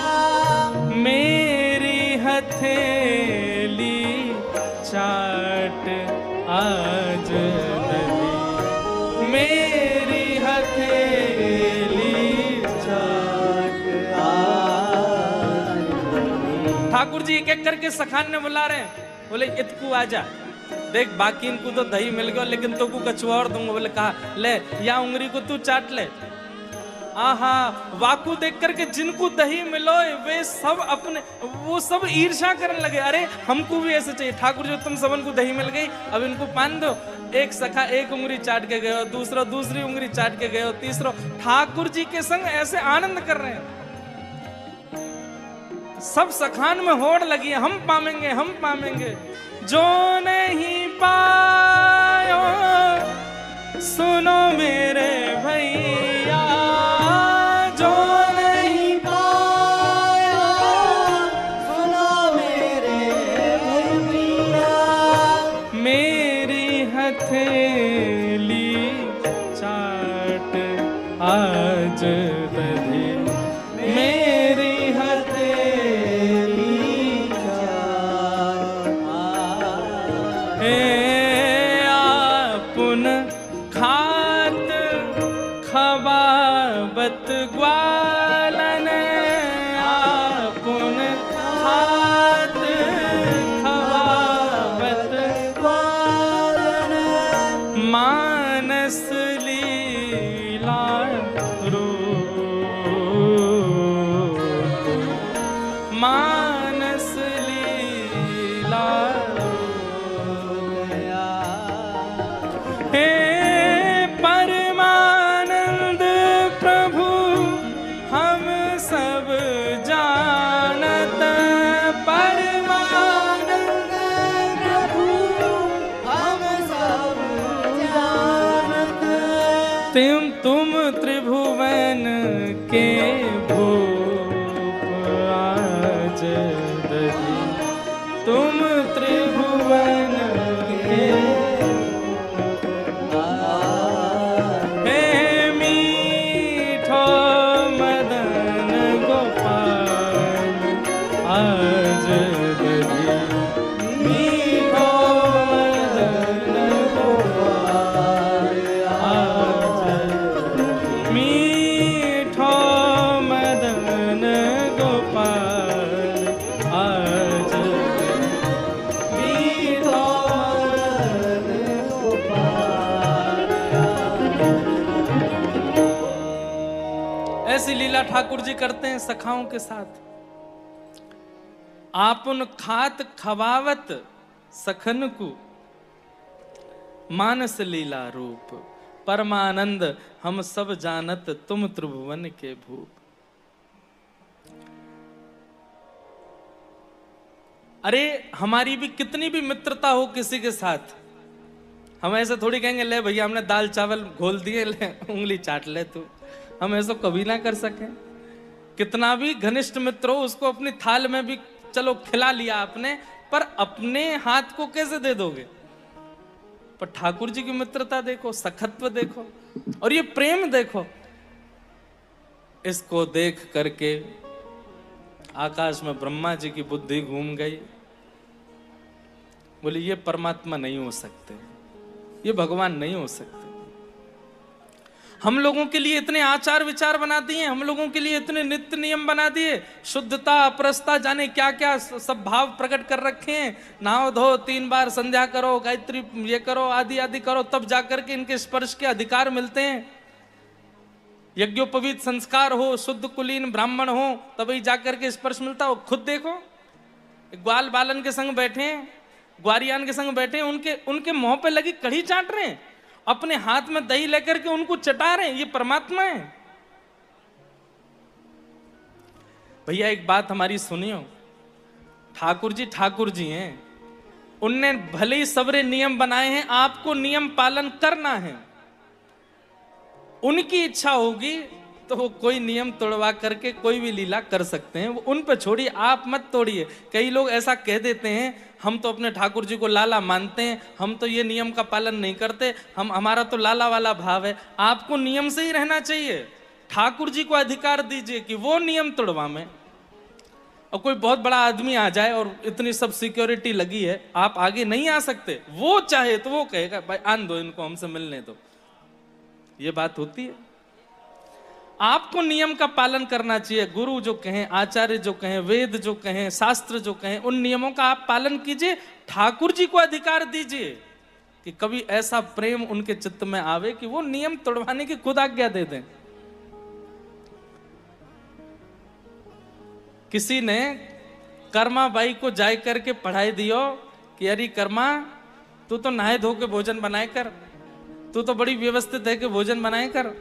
मेरी हथेली चाट आज दही, मेरी हथेली चाट आज दही। ठाकुर जी एक एक करके सखान ने बुला रहे हैं, बोले इतकू आजा, देख बाकी इनको तो दही मिल गया, लेकिन तो को कछुआ और दूंगा। बोले कहा ले या उंगली को तू चाट ले। आहा, वाकू देख करके जिनको दही मिलो वे सब अपने, वो सब ईर्ष्या करने लगे, अरे हमको भी ऐसे चाहिए। ठाकुर जी तुम सबन को दही मिल गई, अब इनको पान दो। एक सखा एक उंगली चाट के गयो, दूसरा दूसरी उंगली चाट के गयो, तीसरा। ठाकुर जी के संग ऐसे आनंद कर रहे हैं। सब सखान में होड़ लगी है, हम पामेंगे हम पामेंगे। जो नहीं पायो सुनो मेरे भैया, जो नहीं पायो सुनो मेरे भैया, मेरी हथेली चाट आज दही, मेरी हथेली चाट आज। आपुन खात खवावत ग्वालन, आपुन खात खवावत ग्वालन, मानस लीला रूप, मानस लीला रूप। हे परमानंद प्रभु हम सब जानत, परमानंद प्रभु हम सब जानत। तुम त्रिभुवन के भूप आज दही, तुम त्रिभुवन के आज दही, मीठो मदन गोपाल आज दही, मीठो मदन गोपाल आज दही, मीठो मदन गोपाल। ऐसी लीला ठाकुर जी करते हैं सखाओं के साथ। आपुन खात खवावत सखन को, मानस लीला रूप, परमानंद हम सब जानत, तुम त्रिभुवन के भूप। अरे हमारी भी कितनी भी मित्रता हो किसी के साथ, हम ऐसे थोड़ी कहेंगे ले भैया हमने दाल चावल घोल दिए, ले उंगली चाट ले तू। हम ऐसा कभी ना कर सके। कितना भी घनिष्ठ मित्र हो उसको अपनी थाल में भी चलो खिला लिया आपने, पर अपने हाथ को कैसे दे दोगे? पर ठाकुर जी की मित्रता देखो, सखत्व देखो, और ये प्रेम देखो। इसको देख करके आकाश में ब्रह्मा जी की बुद्धि घूम गई। बोले ये परमात्मा नहीं हो सकते, ये भगवान नहीं हो सकते। हम लोगों के लिए इतने आचार विचार बना दिए, हम लोगों के लिए इतने नित्य नियम बना दिए, शुद्धता अपरसता जाने क्या क्या सब भाव प्रकट कर रखे हैं। नहाओ धो 3 बार संध्या करो, गायत्री ये करो, आदि आदि करो, तब जाकर के इनके स्पर्श के अधिकार मिलते हैं। यज्ञोपवीत संस्कार हो, शुद्ध कुलीन ब्राह्मण हो, तभी जाकर के स्पर्श मिलता हो। खुद देखो, ग्वाल बालन के संग बैठे हैं, ग्वारियान के संग बैठे हैं, उनके मुंह पे लगी कढ़ी चाट रहे हैं, अपने हाथ में दही लेकर के उनको चटा रहे हैं। ये परमात्मा है भैया। एक बात हमारी सुनियो, ठाकुर जी हैं, उनने भले ही सबरे नियम बनाए हैं, आपको नियम पालन करना है। उनकी इच्छा होगी तो वो कोई नियम तोड़वा करके कोई भी लीला कर सकते हैं, वो उन पे छोड़िए, आप मत तोड़िए। कई लोग ऐसा कह देते हैं, हम तो अपने ठाकुर जी को लाला मानते हैं, हम तो ये नियम का पालन नहीं करते, हमारा तो लाला वाला भाव है। आपको नियम से ही रहना चाहिए। ठाकुर जी को अधिकार दीजिए कि वो नियम तोड़वा में। और कोई बहुत बड़ा आदमी आ जाए और इतनी सब सिक्योरिटी लगी है, आप आगे नहीं आ सकते, वो चाहे तो वो कहेगा भाई आन दो इनको, हमसे मिलने दो। ये बात होती है। आपको नियम का पालन करना चाहिए। गुरु जो कहें, आचार्य जो कहें, वेद जो कहें, शास्त्र जो कहें, उन नियमों का आप पालन कीजिए। ठाकुर जी को अधिकार दीजिए कि कभी ऐसा प्रेम उनके चित्त में आवे कि वो नियम तोड़वाने की खुद आज्ञा दे दें। किसी ने कर्मा बाई को जाय करके पढ़ाई दियो कि अरे कर्मा, तू तो नहाए धो के भोजन बनाए कर, तू तो बड़ी व्यवस्थित है कि भोजन बनाए कर।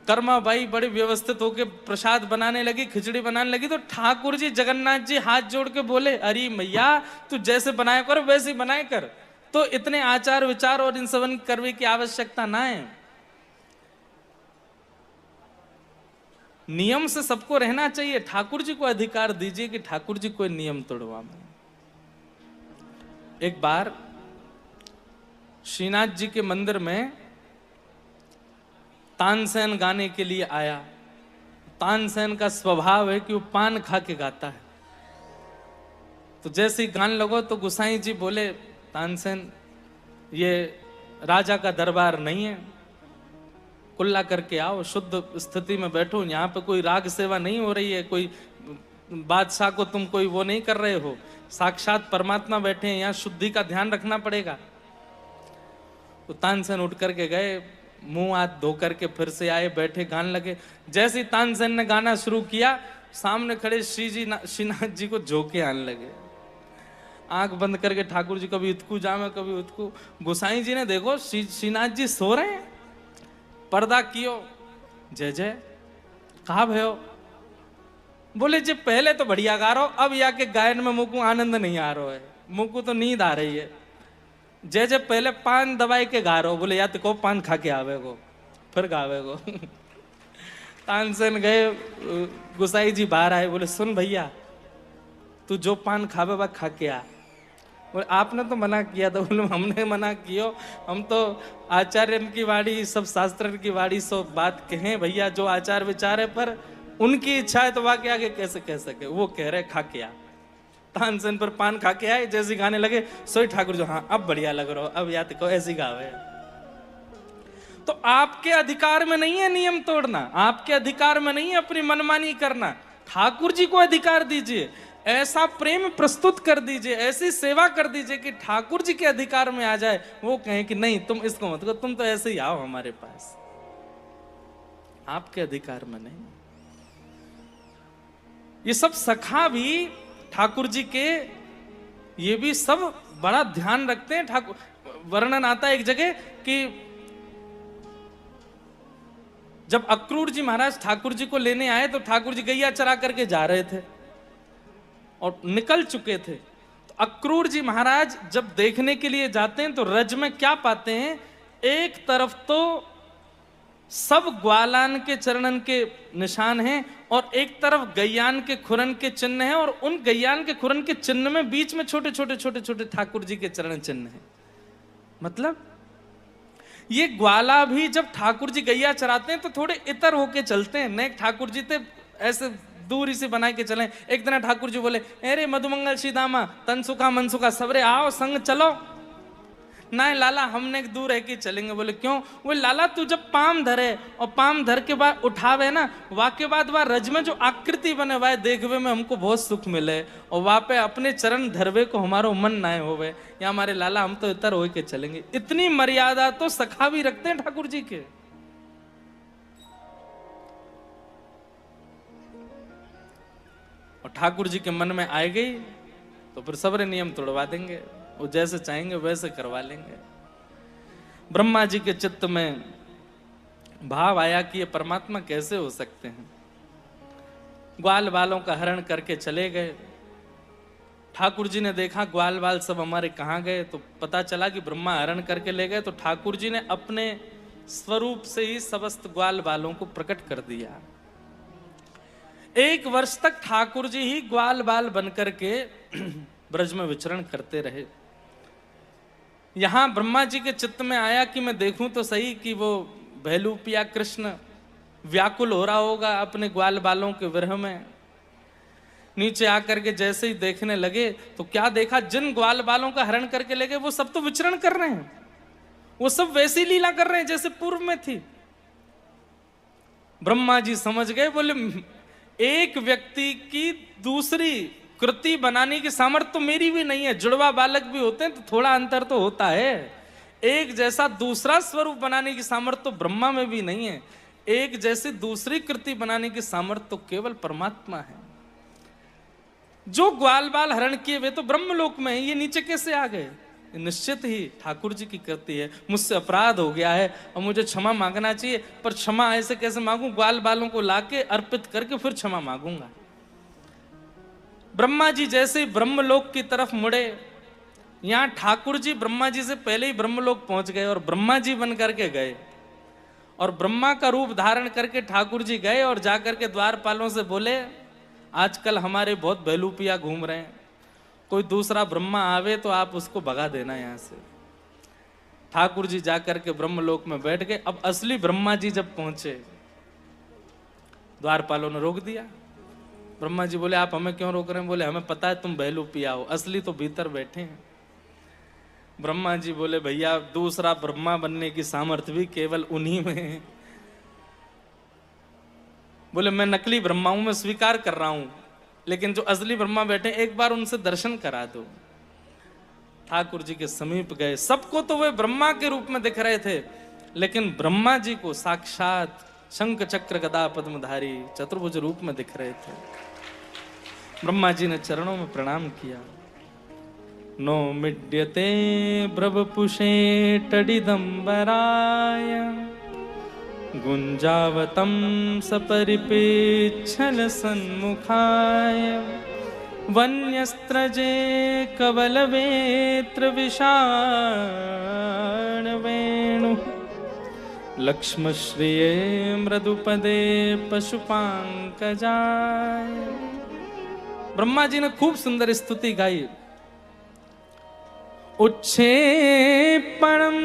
कर्मा बाई बड़ी व्यवस्थित होके प्रसाद बनाने लगी, खिचड़ी बनाने लगी, तो ठाकुर जी जगन्नाथ जी हाथ जोड़ के बोले, अरे मैया तू जैसे बनाया कर वैसे बनाए कर, तो इतने आचार विचार और इन सबन करने की आवश्यकता ना है। नियम से सबको रहना चाहिए। ठाकुर जी को अधिकार दीजिए कि ठाकुर जी कोई नियम तोड़वा में। एक बार श्रीनाथ जी के मंदिर में तानसेन गाने के लिए आया। तानसेन का स्वभाव है कि वो पान खा के गाता है। तो जैसे ही गान लगो तो गुसाई जी बोले, तानसेन ये राजा का दरबार नहीं है, कुल्ला करके आओ, शुद्ध स्थिति में बैठो, यहाँ पे कोई राग सेवा नहीं हो रही है, कोई बादशाह को तुम कोई वो नहीं कर रहे हो, साक्षात परमात्मा बैठे हैं, यहाँ शुद्धि का ध्यान रखना पड़ेगा। तो तानसेन उठ करके गए, मुंह हाथ धो करके फिर से आए, बैठे, गान लगे। जैसे ही तानसेन ने गाना शुरू किया, सामने खड़े श्रीनाथ जी को झोंके आने लगे। आंख बंद करके ठाकुर जी कभी इतकू जामे कभी उतकू। गोसाई जी ने देखो श्रीनाथ जी सो रहे हैं, पर्दा कियो, जय जय कहा भयो। बोले जी पहले तो बढ़िया गा रहा हो, अब या के गायन में मुझको आनंद नहीं आ रहा है, मुझको तो नींद आ रही है। जय जय पहले पान दबाई के गा रहा हो, बोले या तो को पान खा के आवे को फिर गावे को। तानसेन गए, गुसाई जी बाहर आए, बोले सुन भैया तू जो पान खावे वह खा के आ। बोले आपने तो मना किया था। बोले हमने मना कियो, हम तो आचार्य की वाणी, सब शास्त्र की वाणी, सब बात कहें भैया, जो आचार विचार है, पर उनकी इच्छा है तो वह के आगे कैसे कह सके। वो कह रहे खा के आ। तानसेन पर पान खा के आए, जैसे गाने लगे सोई ठाकुर जो, हाँ अब बढ़िया लग रहा हो, अब या तो ऐसी गावे। तो आपके अधिकार में नहीं है नियम तोड़ना, आपके अधिकार में नहीं है अपनी मनमानी करना। ठाकुर जी को अधिकार दीजिए, ऐसा प्रेम प्रस्तुत कर दीजिए, ऐसी सेवा कर दीजिए कि ठाकुर जी के अधिकार में आ जाए। वो कहें कि नहीं तुम इसको मत करो, तुम तो ऐसे ही आओ हमारे पास, आपके अधिकार में नहीं। ये सब सखा भी ठाकुर जी के, ये भी सब बड़ा ध्यान रखते हैं। ठाकुर वर्णन आता है एक जगह कि जब अक्रूर जी महाराज ठाकुर जी को लेने आए तो ठाकुर जी गैया चरा करके जा रहे थे और निकल चुके थे। तो अक्रूर जी महाराज जब देखने के लिए जाते हैं तो रज में क्या पाते हैं, एक तरफ तो सब ग्वालान के चरणन के निशान हैं और एक तरफ गैयान के खुरन के चिन्ह हैं, और उन गैयान के खुरन के चिन्ह में बीच में छोटे छोटे छोटे छोटे ठाकुर जी के चरण चिन्ह हैं। मतलब ये ग्वाला भी जब ठाकुर जी गैया चराते हैं तो थोड़े इतर होके चलते हैं, नहीं ठाकुर जी ते ऐसे दूरी से बना के चले। एक दिन ठाकुर जी बोले, अरे मधुमंगल सीदामा तन सुखा मन सुखा सबरे आओ संग चलो। ना लाला हमने दूर है कि चलेंगे। बोले क्यों? वो लाला तू जब पाम धरे और पाम धर के बाद उठावे ना, वहाँ के बाद वह रज में जो आकृति बने हुआ देखवे में हमको बहुत सुख मिले, और वहाँ पे अपने चरण धरवे को हमारो मन ना होवे, या हमारे लाला हम तो इतर हो के चलेंगे। इतनी मर्यादा तो सखा भी रखते हैं ठाकुर जी के। और ठाकुर जी के मन में आए गई तो फिर सबरे नियम तोड़वा देंगे, वो जैसे चाहेंगे वैसे करवा लेंगे। ब्रह्मा जी के चित्त में भाव आया कि ये परमात्मा कैसे हो सकते हैं। ग्वाल बालों का हरण करके चले गए। ठाकुर जी ने देखा ग्वाल बाल सब हमारे कहाँ गए, तो पता चला कि ब्रह्मा हरण करके ले गए। तो ठाकुर जी ने अपने स्वरूप से ही समस्त ग्वाल बालों को प्रकट कर दिया। 1 वर्ष तक ठाकुर जी ही ग्वाल बाल बनकर के ब्रज में विचरण करते रहे। यहां ब्रह्मा जी के चित्त में आया कि मैं देखूं तो सही कि वो भैलूपिया कृष्ण व्याकुल हो रहा होगा अपने ग्वाल बालों के विरह में। नीचे आकर के जैसे ही देखने लगे तो क्या देखा, जिन ग्वाल बालों का हरण करके ले गए वो सब तो विचरण कर रहे हैं, वो सब वैसी लीला कर रहे हैं जैसे पूर्व में थी। ब्रह्मा जी समझ गए, बोले एक व्यक्ति की दूसरी कृति बनाने की सामर्थ्य तो मेरी भी नहीं है। जुड़वा बालक भी होते हैं तो थोड़ा अंतर तो होता है। एक जैसा दूसरा स्वरूप बनाने की सामर्थ्य तो ब्रह्मा में भी नहीं है। एक जैसी दूसरी कृति बनाने की सामर्थ्य तो केवल परमात्मा है। जो ग्वाल बाल हरण किए वे तो ब्रह्मलोक में है, ये नीचे कैसे आ गए? निश्चित ही ठाकुर जी की कृति है। मुझसे अपराध हो गया है और मुझे क्षमा मांगना चाहिए, पर क्षमा ऐसे कैसे मांगूं? ग्वाल बालों को लाके अर्पित करके फिर क्षमा मांगूंगा। ब्रह्मा जी जैसे ब्रह्मलोक की तरफ मुड़े, यहां ठाकुर जी ब्रह्मा जी से पहले ही ब्रह्मलोक पहुंच गए और ब्रह्मा जी बन करके गए। और ब्रह्मा का रूप धारण करके ठाकुर जी गए और जाकर के द्वारपालों से बोले, आजकल हमारे बहुत बेलूपिया घूम रहे हैं, कोई दूसरा ब्रह्मा आवे तो आप उसको भगा देना यहां से। ठाकुर जी जाकर के ब्रह्मलोक में बैठ गए। अब असली ब्रह्मा जी जब पहुंचे, द्वारपालों ने रोक दिया। ब्रह्मा जी बोले, आप हमें क्यों रोक रहे हैं? बोले, हमें पता है तुम बहलूपिया हो, असली तो भीतर बैठे हैं। ब्रह्मा जी बोले, भैया दूसरा ब्रह्मा बनने की सामर्थ्य भी केवल उन्हीं में है। बोले, मैं नकली ब्रह्मा हूं, मैं स्वीकार कर रहा हूं, लेकिन जो असली ब्रह्मा बैठे एक बार उनसे दर्शन करा दो। ठाकुर जी के समीप गए। सबको तो वे ब्रह्मा के रूप में दिख रहे थे, लेकिन ब्रह्मा जी को साक्षात शंख चक्र गदा पद्मधारी चतुर्भुज रूप में दिख रहे थे। ब्रह्मा जी ने चरणों में प्रणाम किया। नो मिड्यते ब्रवपुषे टडिदंबराय गुंजावतम सपरिपेच्छल सन्मुखाय वन्यस्त्रजे कवलवेत्र विषाण वेणु लक्ष्मश्रिये मृदुपदे पशुपांकजाय। ब्रह्मा जी ने खूब सुंदर स्तुति गाई। उच्छेपणं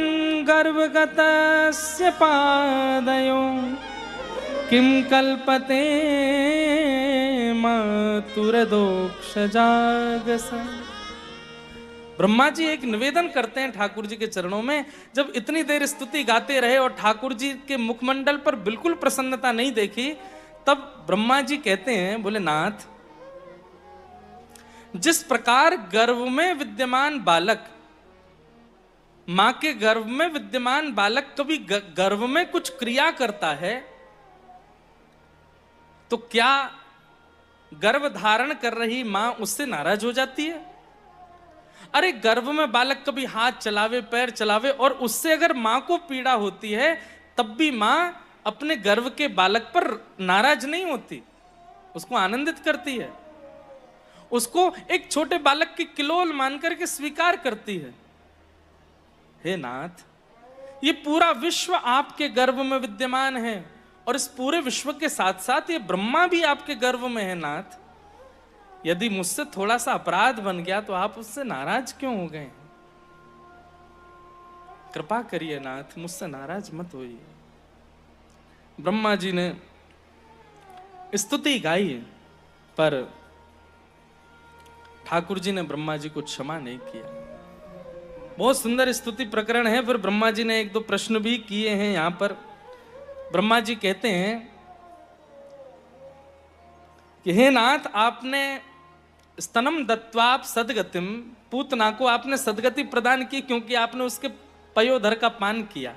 गर्भगतस्य पादयो किं कल्पते मातुरदोक्षजागस। ब्रह्मा जी एक निवेदन करते हैं ठाकुर जी के चरणों में। जब इतनी देर स्तुति गाते रहे और ठाकुर जी के मुखमंडल पर बिल्कुल प्रसन्नता नहीं देखी, तब ब्रह्मा जी कहते हैं, बोले नाथ, जिस प्रकार गर्भ में विद्यमान बालक, मां के गर्भ में विद्यमान बालक कभी गर्भ में कुछ क्रिया करता है, तो क्या गर्भ धारण कर रही मां उससे नाराज हो जाती है? अरे गर्भ में बालक कभी हाथ चलावे, पैर चलावे, और उससे अगर मां को पीड़ा होती है, तब भी मां अपने गर्भ के बालक पर नाराज नहीं होती, उसको आनंदित करती है, उसको एक छोटे बालक की किलोल मान करके स्वीकार करती है। हे नाथ, ये पूरा विश्व आपके गर्भ में विद्यमान है और इस पूरे विश्व के साथ साथ ये ब्रह्मा भी आपके गर्भ में है नाथ। यदि मुझसे थोड़ा सा अपराध बन गया तो आप उससे नाराज क्यों हो गए? कृपा करिए नाथ, मुझसे नाराज मत होइए। ब्रह्मा जी ने स्तुति गाई, पर ठाकुर जी ने ब्रह्मा जी को क्षमा नहीं किया। बहुत सुंदर स्तुति प्रकरण है। फिर ब्रह्मा जी ने एक दो प्रश्न भी किए हैं। यहां पर ब्रह्मा जी कहते हैं कि हे नाथ, आपने स्तनम दत्वाप सदगतिम, पूतना को आपने सदगति प्रदान की क्योंकि आपने उसके पयोधर का पान किया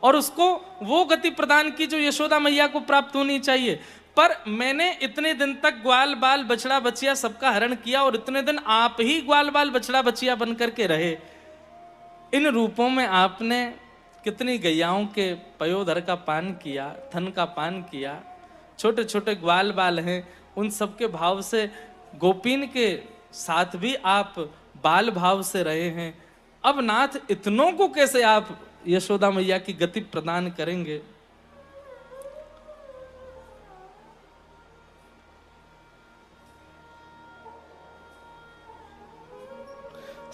और उसको वो गति प्रदान की जो यशोदा मैया को प्राप्त होनी चाहिए। पर मैंने इतने दिन तक ग्वाल बाल बछड़ा बचिया सबका हरण किया और इतने दिन आप ही ग्वाल बाल बछड़ा बचिया बन करके रहे। इन रूपों में आपने कितनी गैयाओं के पयोधर का पान किया, थन का पान किया। छोटे छोटे ग्वाल बाल हैं, उन सबके भाव से गोपीन के साथ भी आप बाल भाव से रहे हैं। अब नाथ, इतनों को कैसे आप यशोदा मैया की गति प्रदान करेंगे?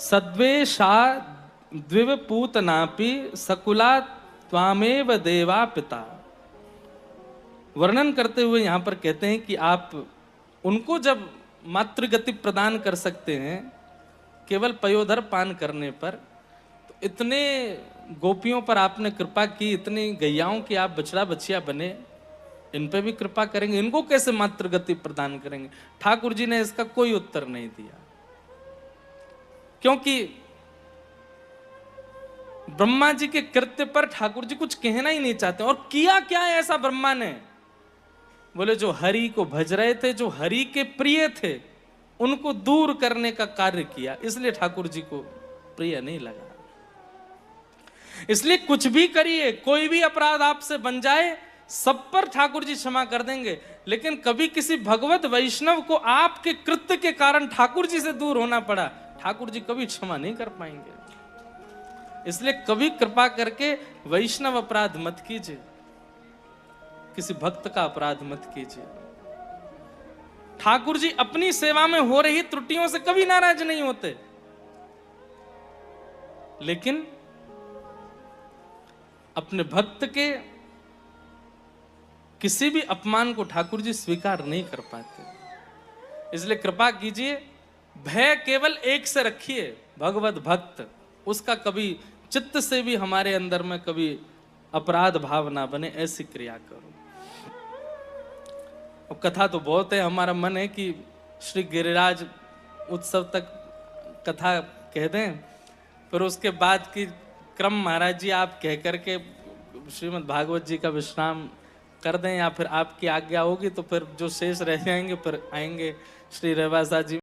सद्वेषा द्विवपूतनापि सकुला त्वामेव देवा पिता। वर्णन करते हुए यहां पर कहते हैं कि आप उनको जब मातृगति प्रदान कर सकते हैं केवल पयोधर पान करने पर, तो इतने गोपियों पर आपने कृपा की, इतनी गैयाओं की आप बछड़ा बछिया बने, इन पे भी कृपा करेंगे, इनको कैसे मातृगति प्रदान करेंगे? ठाकुर जी ने इसका कोई उत्तर नहीं दिया, क्योंकि ब्रह्मा जी के कृत्य पर ठाकुर जी कुछ कहना ही नहीं चाहते। और किया क्या है ऐसा ब्रह्मा ने? बोले जो हरि को भज रहे थे, जो हरि के प्रिय थे, उनको दूर करने का कार्य किया, इसलिए ठाकुर जी को प्रिय नहीं लगा। इसलिए कुछ भी करिए, कोई भी अपराध आपसे बन जाए, सब पर ठाकुर जी क्षमा कर देंगे। लेकिन कभी किसी भगवत वैष्णव को आपके कृत्य के कारण ठाकुर जी से दूर होना पड़ा, ठाकुर जी कभी क्षमा नहीं कर पाएंगे। इसलिए कभी कृपा करके वैष्णव अपराध मत कीजिए, किसी भक्त का अपराध मत कीजिए। ठाकुर जी अपनी सेवा में हो रही त्रुटियों से कभी नाराज नहीं होते, लेकिन अपने भक्त के किसी भी अपमान को ठाकुर जी स्वीकार नहीं कर पाते। इसलिए कृपा कीजिए, भय केवल एक से रखिए, भगवत भक्त, उसका कभी चित्त से भी हमारे अंदर में कभी अपराध भाव ना बने, ऐसी क्रिया करो। अब कथा तो बहुत है, हमारा मन है कि श्री गिरिराज उत्सव तक कथा कह दें, फिर उसके बाद की क्रम महाराज जी आप कह करके श्रीमद् भागवत जी का विश्राम कर दें, या फिर आपकी आज्ञा होगी तो फिर जो शेष रह जाएंगे फिर आएंगे श्री रेवासा जी।